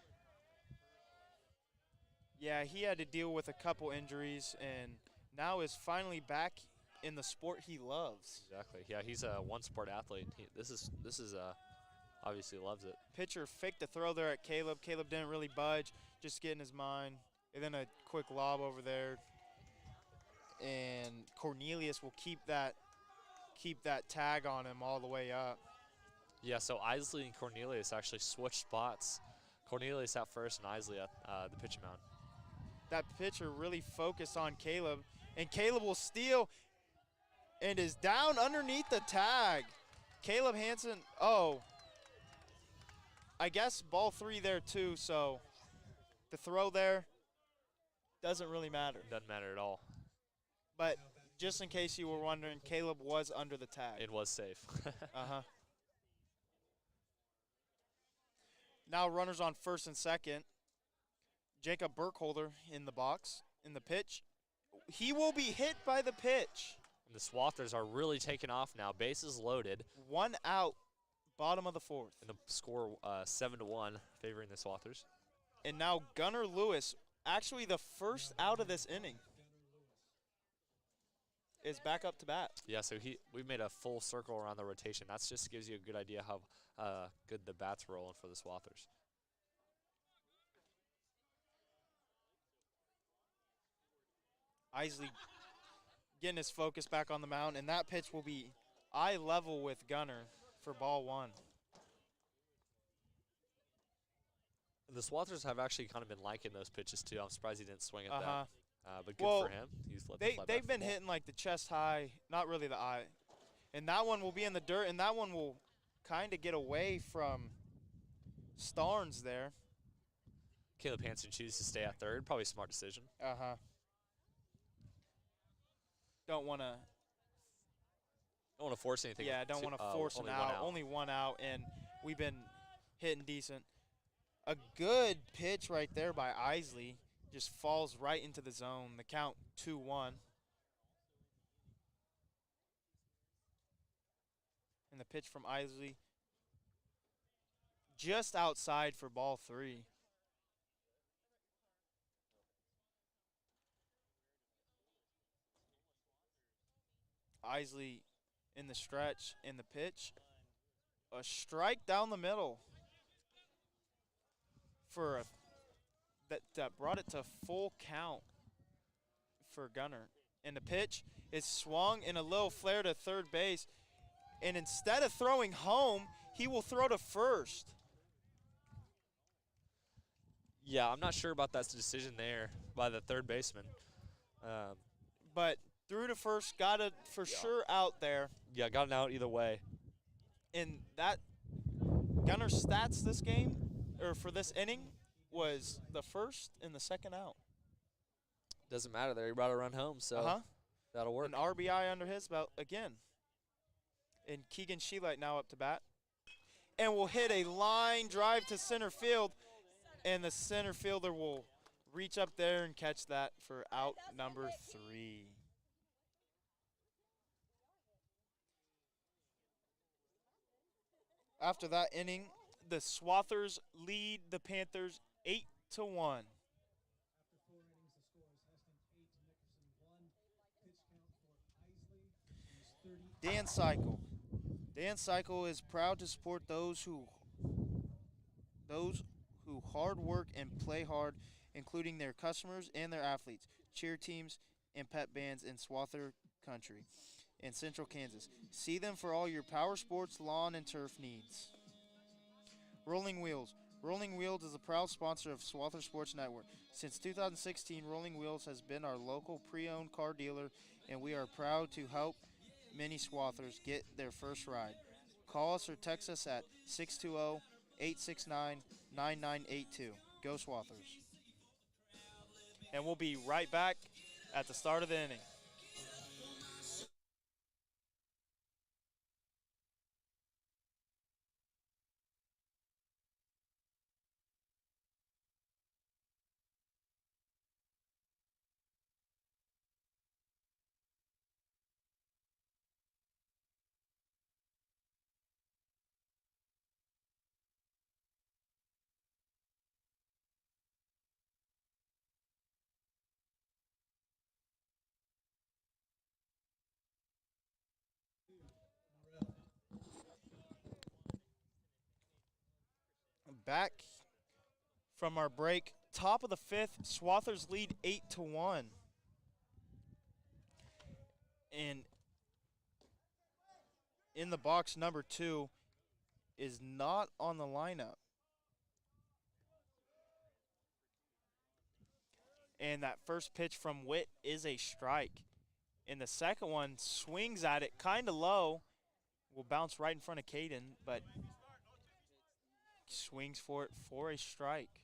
Yeah, he had to deal with a couple injuries and now is finally back in the sport he loves. Exactly. Yeah, he's a one-sport athlete. This is obviously loves it. Pitcher faked the throw there at Caleb. Caleb didn't really budge, just get in his mind. And then a quick lob over there. And Cornelius will keep that tag on him all the way up. Yeah, so Isley and Cornelius actually switched spots. Cornelius at first and Isley at the pitching mound. That pitcher really focused on Caleb. And Caleb will steal and is down underneath the tag. Caleb Hansen, I guess ball 3 there too, so the throw there doesn't really matter. Doesn't matter at all. But just in case you were wondering, Caleb was under the tag. It was safe. Uh-huh. Now runners on first and second. Jacob Burkholder in the box, in the pitch. He will be hit by the pitch. And the Swathers are really taking off now. Bases loaded. 1 out, bottom of the 4th. And the score 7-1 favoring the Swathers. And now Gunnar Lewis, actually the first out of this inning. is back up to bat. Yeah, so we made a full circle around the rotation. That just gives you a good idea how good the bat's rolling for the Swathers. Isley getting his focus back on the mound, and that pitch will be eye level with Gunner for ball 1. The Swathers have actually kind of been liking those pitches too. I'm surprised he didn't swing at that. But good Well, for him. He's let the fly they've back been for ball. hitting like the chest high, not really the eye. And that one will be in the dirt, and that one will kind of get away from Starnes there. Caleb Hansen chooses to stay at third. Probably a smart decision. Don't want to. Don't want to force anything. Yeah, don't want to force an only out. one out. Only one out, and we've been hitting decent. A good pitch right there by Isley. Just falls right into the zone. The count 2-1. And the pitch from Isley just outside for ball 3. Isley in the stretch, in the pitch. A strike down the middle for a that brought it to full count for Gunner. And the pitch is swung in a little flare to third base. And instead of throwing home, he will throw to first. Yeah, I'm not sure about that decision there by the third baseman. But threw to first, got it for sure out there. Yeah, got an out either way. And that Gunner's stats this game, or for this inning, was the first and the second out. Doesn't matter there. You're about to run home, so that'll work. An RBI under his belt again. And Keegan Sheelight now up to bat. And will hit a line drive to center field. And the center fielder will reach up there and catch that for out number 3. After that inning, the Swathers lead the Panthers 8-1. After 4 innings, the score is Hesston 8, Nickerson 1. Pitch count for Isley is 30. Dan Cycle. Dan Cycle is proud to support those who hard work and play hard, including their customers and their athletes, cheer teams, and pep bands in Swather Country in Central Kansas. See them for all your power sports, lawn, and turf needs. Rolling Wheels. Rolling Wheels is a proud sponsor of Swather Sports Network. Since 2016, Rolling Wheels has been our local pre-owned car dealer, and we are proud to help many Swathers get their first ride. Call us or text us at 620-869-9982. Go Swathers. And we'll be right back at the start of the inning. Back from our break, top of the 5th, Swathers lead 8-1. And in the box, number 2 is not on the lineup. And that first pitch from Witt is a strike. And the second one swings at it kind of low, will bounce right in front of Caden, but swings for it for a strike.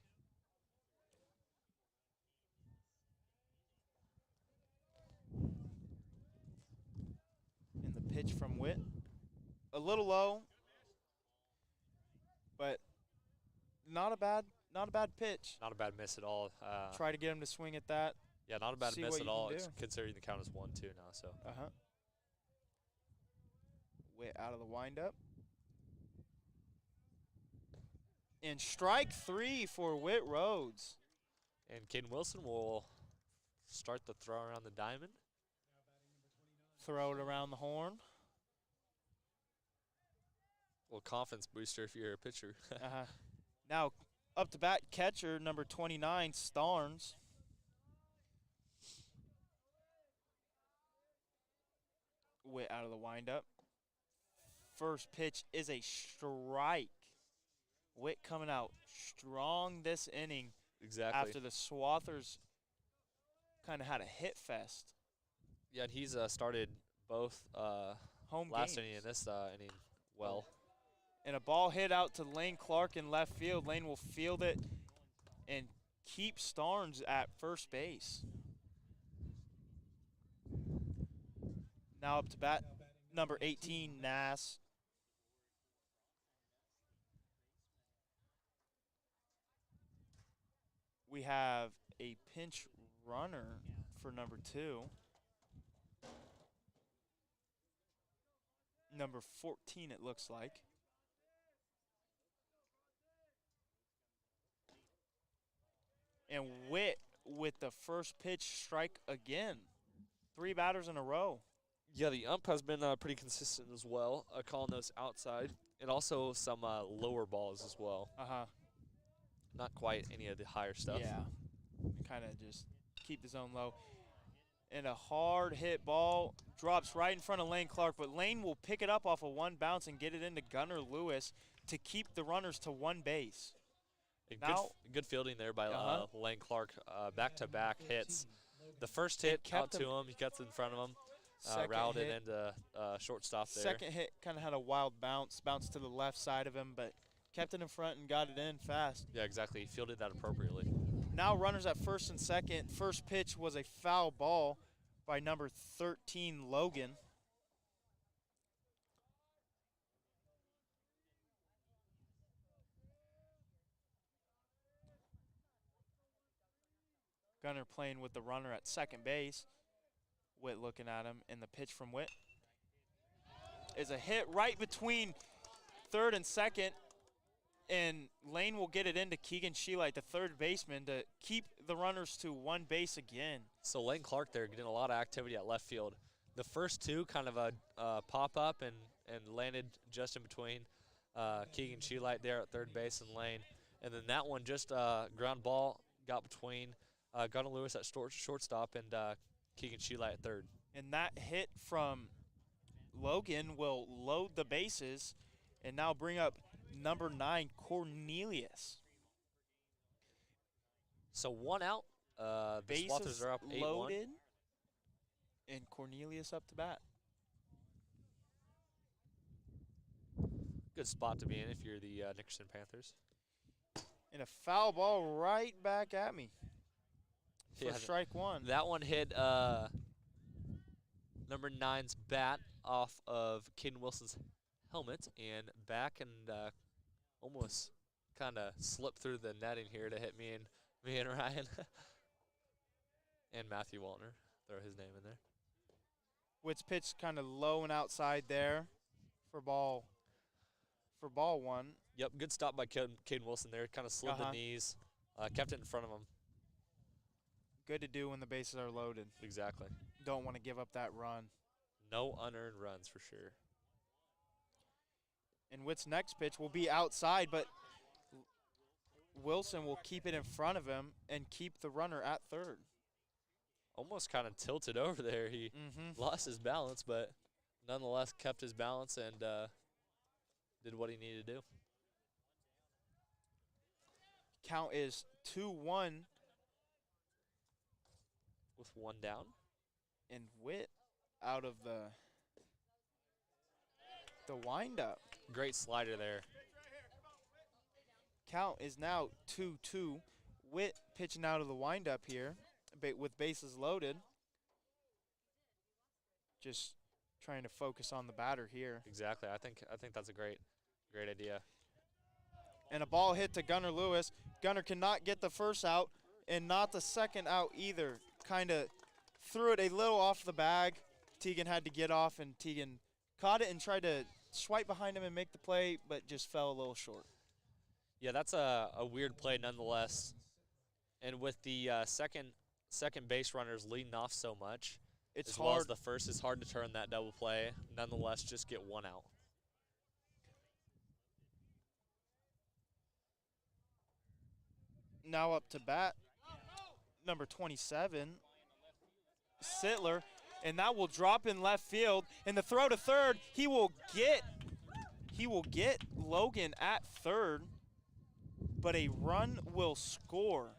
And the pitch from Witt, a little low, but not a bad pitch. Not a bad miss at all. Try to get him to swing at that. Yeah, not a bad See miss what at you all, can do. considering the count is 1-2 now. So Witt out of the windup. And strike 3 for Witt Rhodes. And Caden Wilson will start the throw around the diamond. throw it around the horn. Well, confidence booster if you're a pitcher. Now, up to bat, catcher number 29, Starnes. Witt out of the windup. First pitch is a strike. Witt coming out strong this inning. Exactly. After the Swathers kind of had a hit fest. Yeah, and he's started both Home last games. inning and this inning well. And a ball hit out to Lane Clark in left field. Lane will field it and keep Starnes at first base. Now up to bat, number 18, Nass. We have a pinch runner for number 2. Number 14, it looks like. And Witt with the first pitch strike again. 3 batters in a row. Yeah, the ump has been pretty consistent as well, calling those outside, and also some lower balls as well. Not quite any of the higher stuff. Yeah, kind of just keep the zone low. And a hard hit ball drops right in front of Lane Clark, but Lane will pick it up off of one bounce and get it into Gunnar Lewis to keep the runners to one base. And Now, good fielding there by Lane Clark. Back-to-back hits. The first hit out to him, he gets in front of him, routed into shortstop there. Second hit kind of had a wild bounce to the left side of him, but kept it in front and got it in fast. Yeah, exactly. He fielded that appropriately. Now runners at first and second. First pitch was a foul ball by number 13, Logan. Gunner playing with the runner at second base. Witt looking at him, and the pitch from Witt is a hit right between third and second, and Lane will get it into Keegan Sheelight, the third baseman, to keep the runners to one base again. So Lane Clark there getting a lot of activity at left field. The first two kind of a pop-up and landed just in between Keegan Sheelight there at third base and Lane. And then that one just ground ball got between Gunnar Lewis at shortstop and Keegan Sheelight at third. And that hit from Logan will load the bases and now bring up number 9, Cornelius. So one out. The Swathers are up 8-1. Loaded, and Cornelius up to bat. Good spot to be in if you're the Nickerson Panthers. And a foul ball right back at me for Yeah, strike one. That one hit number 9's bat off of Caden Wilson's helmet and back and almost kind of slipped through the netting here to hit me and Ryan and Matthew Waltner. Throw his name in there. Witt's pitch kind of low and outside there for ball one. Yep, good stop by Caden Wilson there. Kind of slid the knees, kept it in front of him. Good to do when the bases are loaded. Exactly. Don't want to give up that run. No unearned runs for sure. And Witt's next pitch will be outside, but Wilson will keep it in front of him and keep the runner at third. Almost kind of tilted over there. He lost his balance, but nonetheless kept his balance and did what he needed to do. Count is 2-1. With one down. And Witt out of the windup. Great slider there. Count is now 2-2. Witt pitching out of the windup here with bases loaded. Just trying to focus on the batter here. Exactly. I think that's a great idea. And a ball hit to Gunnar Lewis. Gunnar cannot get the first out and not the second out either. Kind of threw it a little off the bag. Teagan had to get off, and Teagan caught it and tried to swipe behind him and make the play, but just fell a little short. Yeah, that's a weird play nonetheless. And with the second base runners leading off so much, It's as hard. well as the first. It's hard to turn that double play. Nonetheless, just get one out. Now up to bat, number 27, Sittler, and that will drop in left field. And the throw to third, he will get Logan at third, but a run will score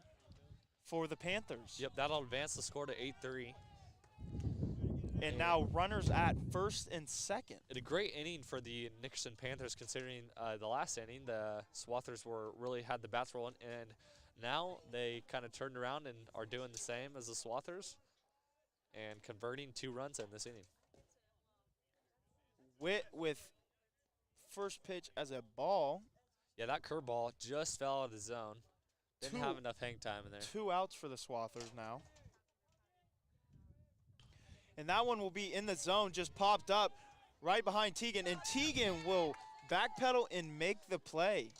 for the Panthers. Yep, that'll advance the score to 8-3. And now runners at first and second. And a great inning for the Nickerson Panthers, considering the last inning, the Swathers really had the bats rolling, and now they kind of turned around and are doing the same as the Swathers and converting 2 runs in this inning. Witt with first pitch as a ball. Yeah, that curveball just fell out of the zone. Didn't have enough hang time in there. 2 outs for the Swathers now. And that one will be in the zone, just popped up right behind Teagan. And Teagan will backpedal and make the play.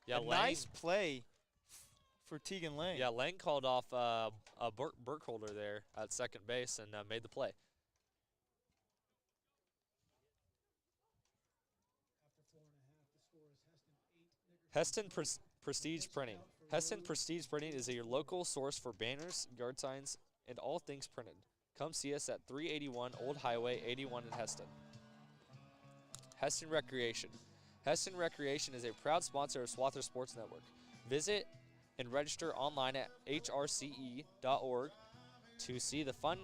Yeah, a nice play for Teagan Lang. Yeah, Lang called off a Burkholder there at second base and made the play. Hesston Prestige Printing. Hesston Prestige Printing is your local source for banners, yard signs, and all things printed. Come see us at 381 Old Highway 81 in Hesston. Hesston Recreation. Hesston Recreation is a proud sponsor of Swather Sports Network. Visit and register online at hrce.org to see the fun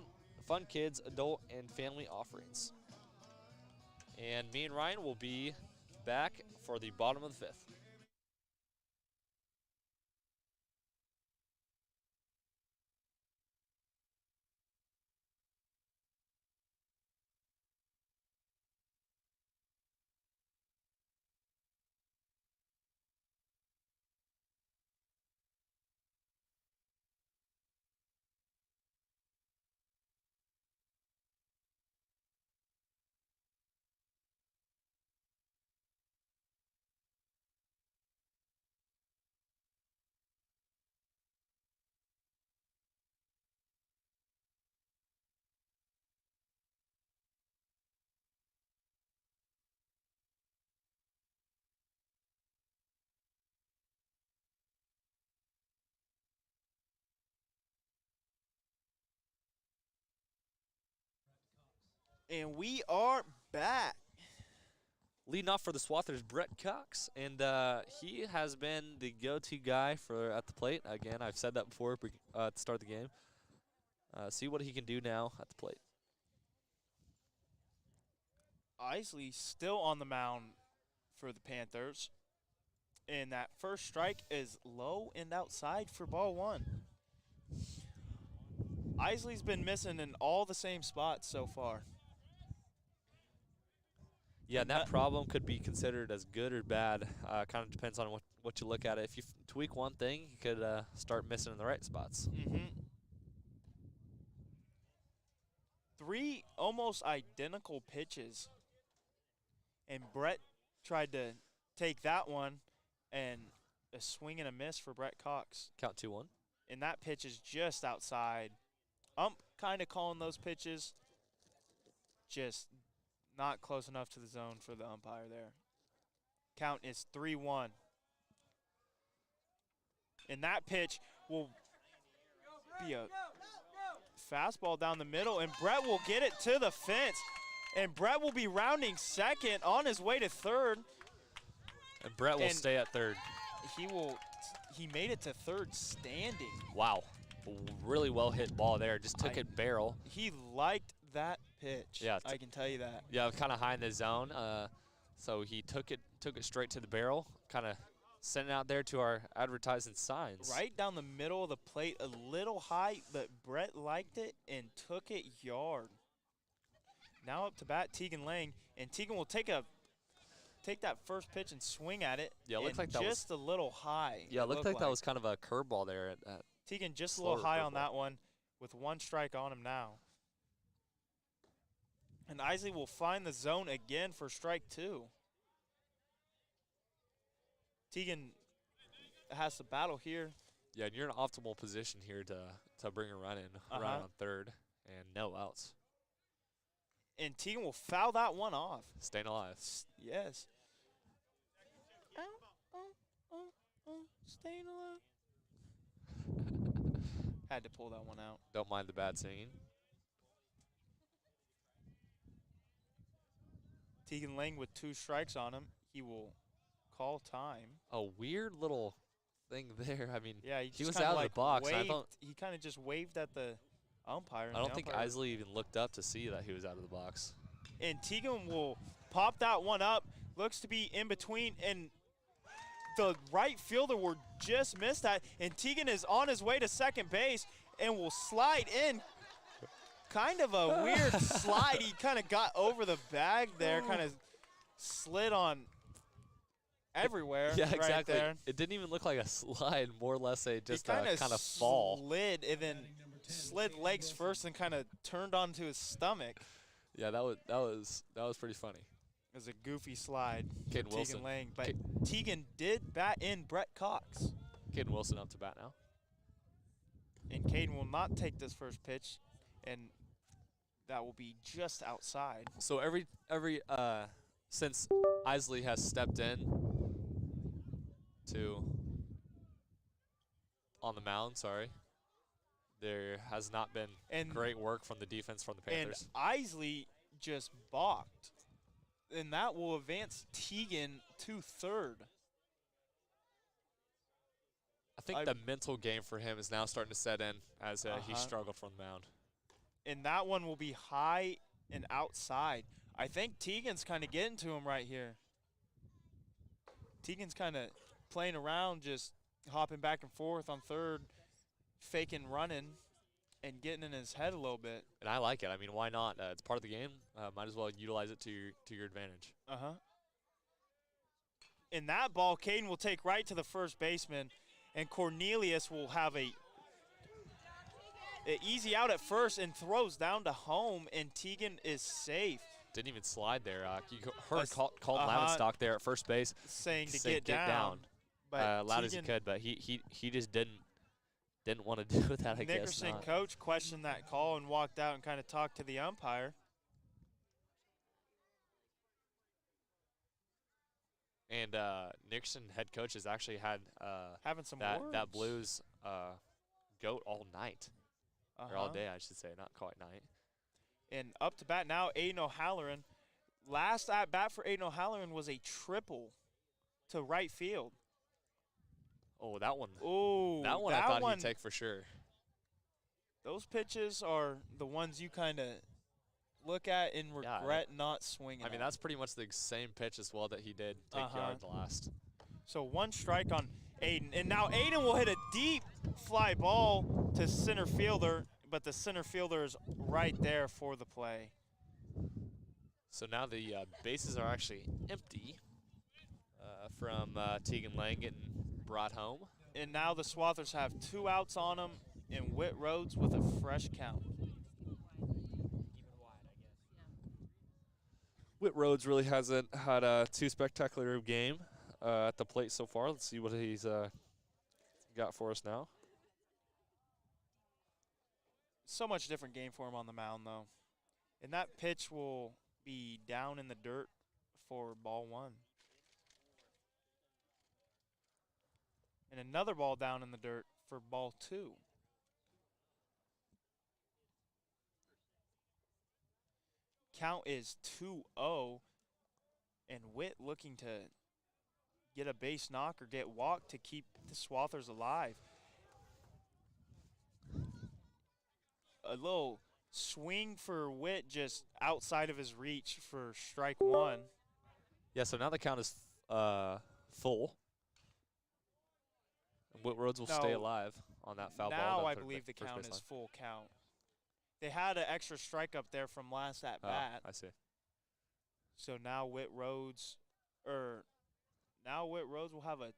kids, adult, and family offerings. And me and Ryan will be back for the bottom of the 5th. And we are back. Leading off for the Swathers, Brett Cox, and he has been the go-to guy at the plate. Again, I've said that before to start the game. See what he can do now at the plate. Isley still on the mound for the Panthers. And that first strike is low and outside for ball 1. Isley's been missing in all the same spots so far. Yeah, and that problem could be considered as good or bad. Kind of depends on what you look at. If you tweak one thing, you could start missing in the right spots. 3 almost identical pitches. And Brett tried to take that one, and a swing and a miss for Brett Cox. Count 2-1. And that pitch is just outside. Kind of calling those pitches, just not close enough to the zone for the umpire there. Count is 3-1. And that pitch will be a fastball down the middle, and Brett will get it to the fence. And Brett will be rounding second on his way to third. And Brett will stay at third. He made it to third standing. Wow. Really well hit ball there. Just took it barrel. He liked that pitch. Yeah, I can tell you that. Yeah, kind of high in the zone. So he took it straight to the barrel, kind of sent it out there to our advertising signs. Right down the middle of the plate, a little high, but Brett liked it and took it yard. Now up to bat, Teagan Lang, and Teagan will take that first pitch and swing at it. Yeah, it looked like that was just a little high. Yeah, it looked like that was kind of a curveball there. Teagan just a little high on that one with 1 strike on him now. And Isley will find the zone again for strike 2. Teagan has to battle here. Yeah, and you're in an optimal position here to bring a run in right on third. And no outs. And Tegan will foul that one off. Staying alive. Yes. Staying alive. Had to pull that one out. Don't mind the bad singing. Tegan Lang with 2 strikes on him. He will call time. A weird little thing there. I mean, Yeah, he was out of the box. Waved, I thought, he kind of just waved at the umpire. I don't think Isley even looked up to see that he was out of the box. And Tegan will pop that one up. Looks to be in between, and the right fielder will just miss that. And Tegan is on his way to second base and will slide in. Kind of a weird slide. He kind of got over the bag there, kind of slid on everywhere. Yeah, right exactly. there. It didn't even look like a slide, more or less a just kind kind of fall. Slid and then slid legs first and kind of turned onto his stomach. Yeah, that was pretty funny. It was a goofy slide. Caden for Wilson. Tegan Lang, but Tegan did bat in Brett Cox. Caden Wilson up to bat now. And Caden will not take this first pitch, and that will be just outside. So every since Isley has stepped in to on the mound, sorry, there has not been great work from the defense from the Panthers. And Isley just balked, and that will advance Tegan to third. I think the mental game for him is now starting to set in as he struggled from the mound. And that one will be high and outside. I think Tegan's kind of getting to him right here. Tegan's kind of playing around, just hopping back and forth on third, faking running, and getting in his head a little bit. And I like it. I mean, why not? It's part of the game. Might as well utilize it to your advantage. In that ball, Caden will take right to the first baseman, and Cornelius will have a easy out at first and throws down to home, and Tegan is safe. Didn't even slide there. You heard Colton Lavenstock there at first base saying to get down. But loud as he could, but he just didn't want to do that, I guess. Nickerson coach questioned that call and walked out and kind of talked to the umpire. And Nickerson head coach has actually had having some that Blues goat all night. Or all day, I should say, not quite night. And up to bat now, Aiden O'Halloran. Last at bat for Aiden O'Halloran was a triple to right field. Oh, that one. Oh, that one I thought he'd take for sure. Those pitches are the ones you kind of look at and regret not swinging. I mean, that's pretty much the same pitch as well that he did take yard last. So 1 strike on Aiden. And now Aiden will hit a deep fly ball to center fielder, but the center fielder is right there for the play. So now the bases are actually empty from Tegan Lang getting brought home. And now the Swathers have 2 outs on them, and Whit Rhodes with a fresh count. Whit Rhodes really hasn't had a too spectacular of game at the plate so far. Let's see what he's got for us now. So much different game for him on the mound, though. And that pitch will be down in the dirt for ball 1. And another ball down in the dirt for ball 2. Count is 2-0, and Witt looking to get a base knock or get walked to keep the Swathers alive. A little swing for Witt just outside of his reach for strike 1. Yeah, so now the count is full. And Whit Rhodes will stay alive on that foul ball. Now I believe the count is full count. They had an extra strike up there from last at bat. I see. So now Whit Rhodes will have a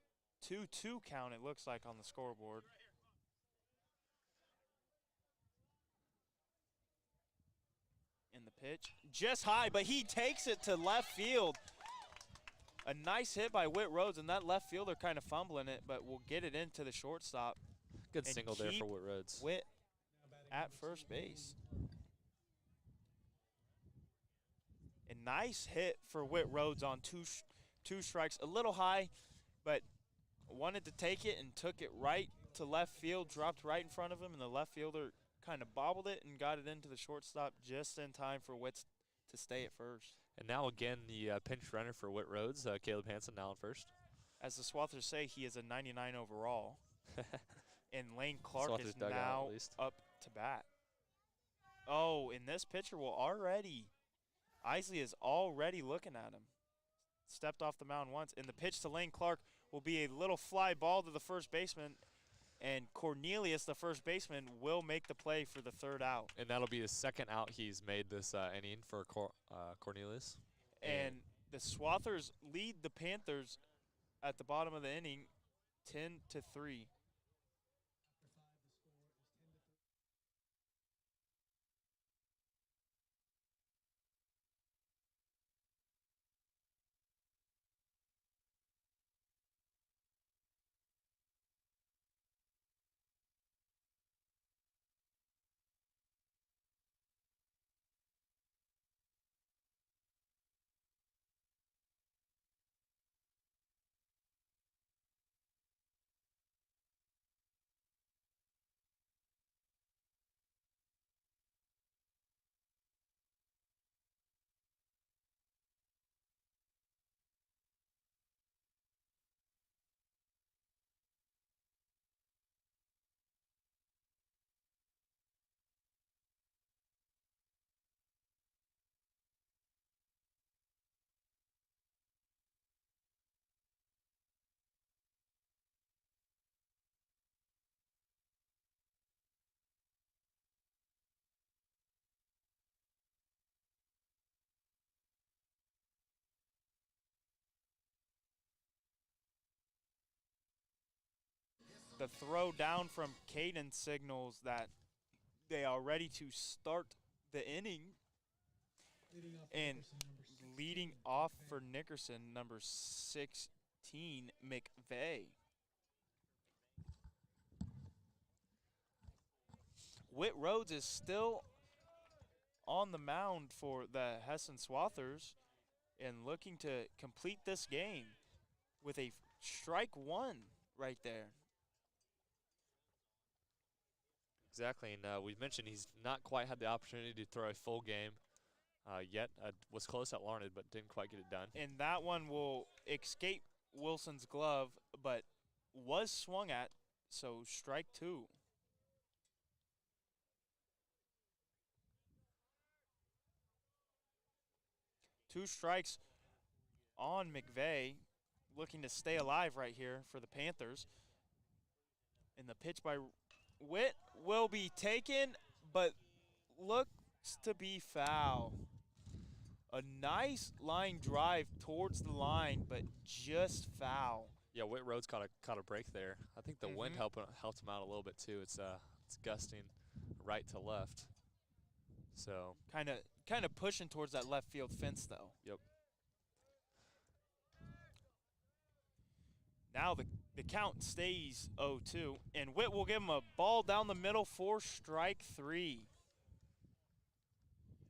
2-2 count, it looks like, on the scoreboard. In the pitch, just high, but he takes it to left field. A nice hit by Whit Rhodes, and that left fielder kind of fumbling it, but will get it into the shortstop. Good single there for Whit Rhodes. Whit at first base. nice hit for Whit Rhodes on two strikes. A little high, but wanted to take it and took it right to left field, dropped right in front of him, and the left fielder kind of bobbled it and got it into the shortstop just in time for Whit to stay at first. And now again the pinch runner for Whit Rhodes, Caleb Hansen now on first. As the Swathers say, he is a 99 overall. And Lane Clark Swathers is dugout, now at least. up to bat. Oh, and this pitcher will already, Isley is already looking at him. Stepped off the mound once, and the pitch to Lane Clark will be a little fly ball to the first baseman, and Cornelius, the first baseman, will make the play for the third out. And that'll be the second out he's made this inning for Cornelius. And the Swathers lead the Panthers at the bottom of the inning 10-3. The throw down from Caden signals that they are ready to start the inning. And leading off for Nickerson, number 16, McVeigh. Whit Rhodes is still on the mound for the Hesston Swathers and looking to complete this game with a strike one right there. Exactly, and we mentioned he's not quite had the opportunity to throw a full game yet. Was close at Larned, but didn't quite get it done. And that one will escape Wilson's glove, but was swung at, so strike two. Two strikes on McVeigh, looking to stay alive right here for the Panthers. And the pitch by Whit will be taken, but looks to be foul. A nice line drive towards the line, but just foul. Yeah, Whit Rhodes caught a break there. I think the wind helped him out a little bit too. It's gusting right to left. So kind of pushing towards that left field fence though. Yep. Now the count stays 0-2, and Whit will give him a ball down the middle for strike three.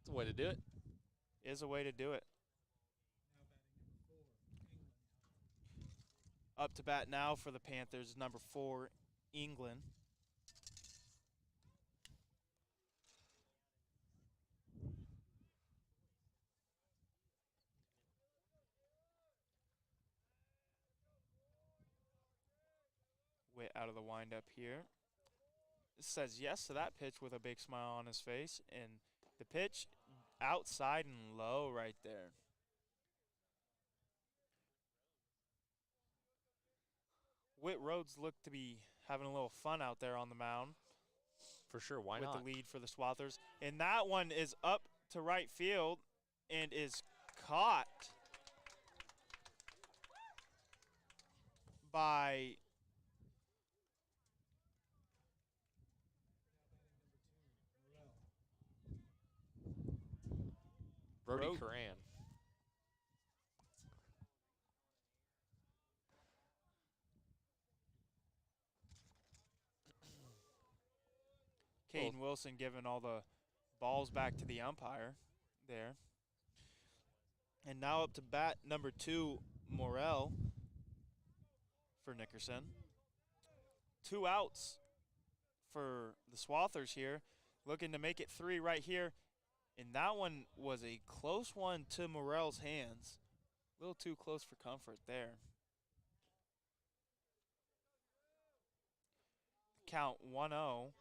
It's a way to do it. Is a way to do it. Up to bat now for the Panthers, number 4, England. Whit out of the windup here. Says yes to that pitch with a big smile on his face, and the pitch outside and low right there. Whit Rhodes looked to be having a little fun out there on the mound. For sure, why not? With the lead for the Swathers. And that one is up to right field and is caught by Brody Coran. Caden Wilson giving all the balls back to the umpire there. And now up to bat number 2, Morel for Nickerson. 2 outs for the Swathers here, looking to make it 3 right here. And that one was a close one to Morel's hands. A little too close for comfort there. Count 1-0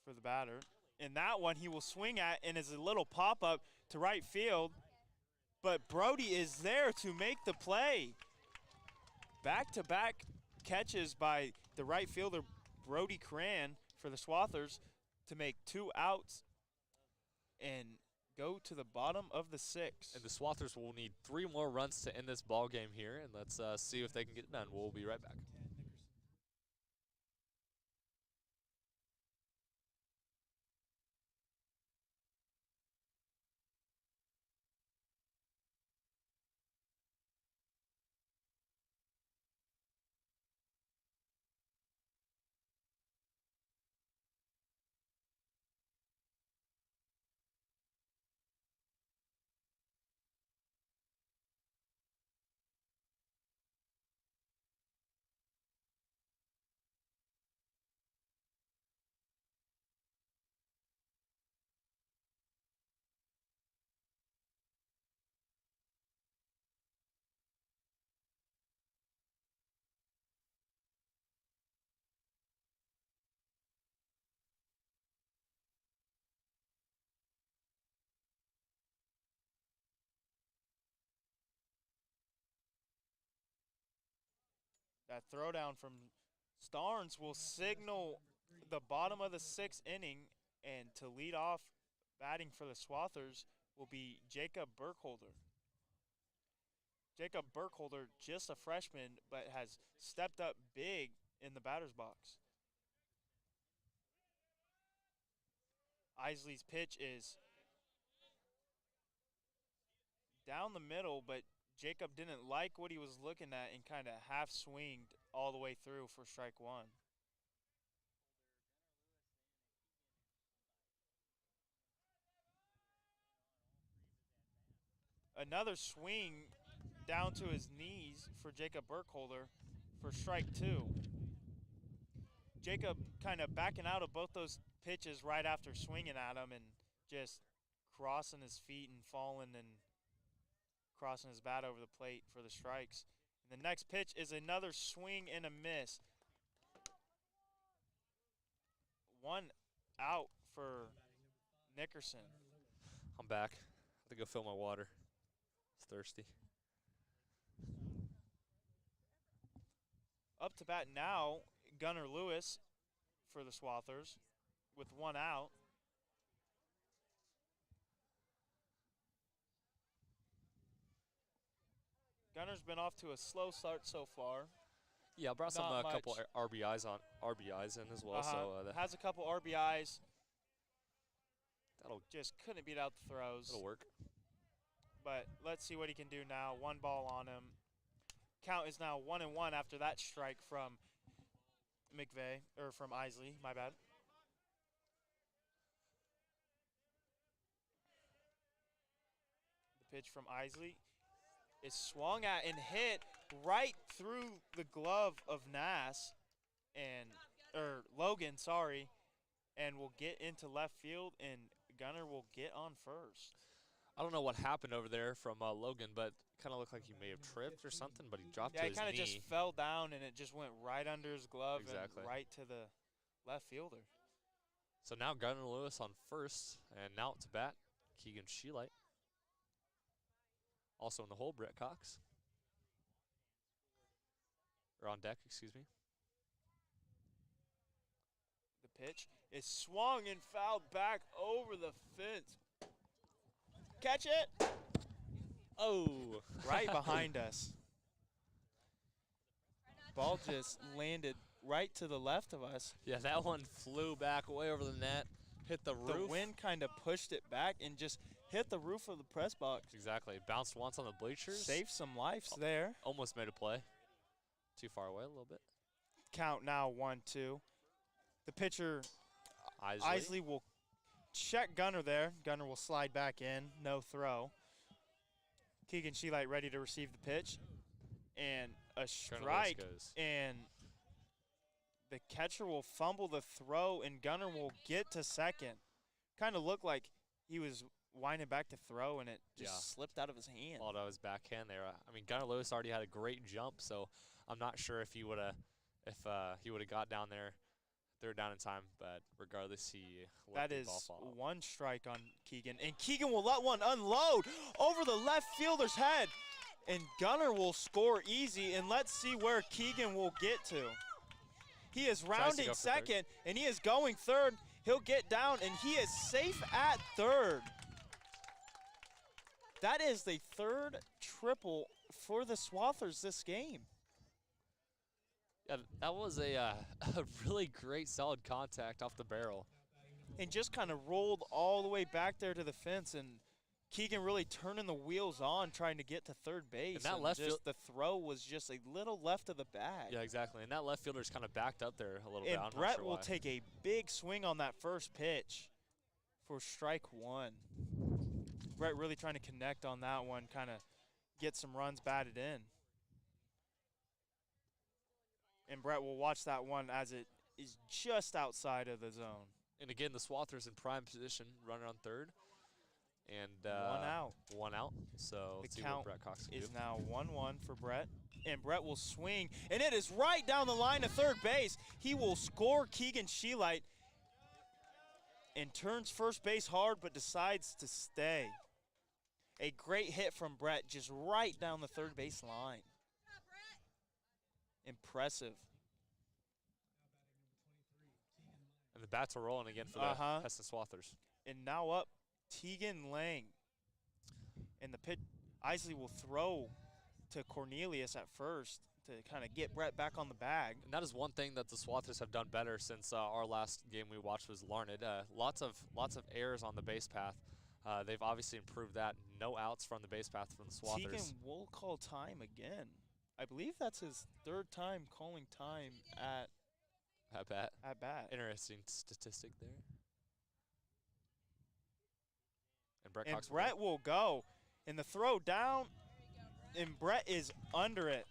for the batter. And that one he will swing at and is a little pop-up to right field. But Brody is there to make the play. Back-to-back catches by the right fielder, Brody Cran, for the Swathers to make 2 outs and go to the bottom of the 6th. And the Swathers will need 3 more runs to end this ball game here, and let's see if they can get it done. We'll be right back. That throwdown from Starnes will signal the bottom of the 6th inning, and to lead off batting for the Swathers will be Jacob Burkholder. Jacob Burkholder, just a freshman, but has stepped up big in the batter's box. Isley's pitch is down the middle, but Jacob didn't like what he was looking at and kind of half swinged all the way through for strike 1. Another swing down to his knees for Jacob Burkholder for strike 2. Jacob kind of backing out of both those pitches right after swinging at him and just crossing his feet and falling and crossing his bat over the plate for the strikes. And the next pitch is another swing and a miss. 1 out for Nickerson. I'm back. I have to go fill my water. It's thirsty. Up to bat now, Gunnar Lewis for the Swathers with 1 out. Gunner's been off to a slow start so far. Yeah, I brought some Not couple much. RBIs in as well. So that, has a couple RBIs. that'll Just couldn't beat out the throws. work. But let's see what he can do now. 1 ball on him. Count is now 1-1 after that strike from McVeigh, or from Isley, my bad. The pitch from Isley is swung at and hit right through the glove of Logan, and will get into left field, and Gunner will get on first. I don't know what happened over there from Logan, but kind of looked like he may have tripped or something, but he dropped to Yeah, his he kind of knee. just fell down, and it just went right under his glove Exactly. and right to the left fielder. So now Gunnar Lewis on first, and now to bat, Keegan Sheelight. Also in the hole, Brett Cox. Or on deck, excuse me. The pitch is swung and fouled back over the fence. Catch it! Oh! Right behind us. Ball just landed right to the left of us. Yeah, that one flew back way over the net, hit the roof. The wind kind of pushed it back and just hit the roof of the press box. Exactly. Bounced once on the bleachers. Saved some lives there. Almost made a play. Too far away a little bit. Count now 1-2. The pitcher, Isley will check Gunner there. Gunner will slide back in. No throw. Keegan Sheelight ready to receive the pitch. And a Gunner strike. goes. And the catcher will fumble the throw, and Gunner will get to second. Kind of looked like he was winding back to throw, and it just slipped out of his hand. Ball out of his backhand there. I mean, Gunner Lewis already had a great jump, so I'm not sure if he would have got down there third down in time. But regardless, he let the ball fall. One strike on Keegan, and Keegan will let one unload over the left fielder's head, and Gunner will score easy. And let's see where Keegan will get to. He is rounding second, and he is going third. He'll get down, and he is safe at third. That is the third triple for the Swathers this game. Yeah, that was a really great solid contact off the barrel. And just kind of rolled all the way back there to the fence, and Keegan really turning the wheels on, trying to get to third base. And that left field, the throw was just a little left of the bag. Yeah, exactly. And that left fielder's kind of backed up there a little bit. And Brett will take a big swing on that first pitch for strike one. Brett really trying to connect on that one, kind of get some runs batted in. And Brett will watch that one as it is just outside of the zone. And again, the Swathers in prime position, runner on third. And one out. So let's see what Brett Cox can do. Is now 1-1 for Brett. And Brett will swing, and it is right down the line to third base. He will score Keegan Sheelight and turns first base hard, but decides to stay. A great hit from Brett, just right down the third base line. Impressive. And the bats are rolling again for the Hesston Swathers. And now up, Tegan Lang. And the pitch, Isley will throw to Cornelius at first to kind of get Brett back on the bag. And that is one thing that the Swathers have done better since our last game we watched was Larned. Lots of errors on the base path. They've obviously improved that. No outs from the base path from the Swathers. Tegan will call time again. I believe that's his third time calling time at bat. At bat. Interesting statistic there. And Brett will go. And the throw down, and Brett is under it.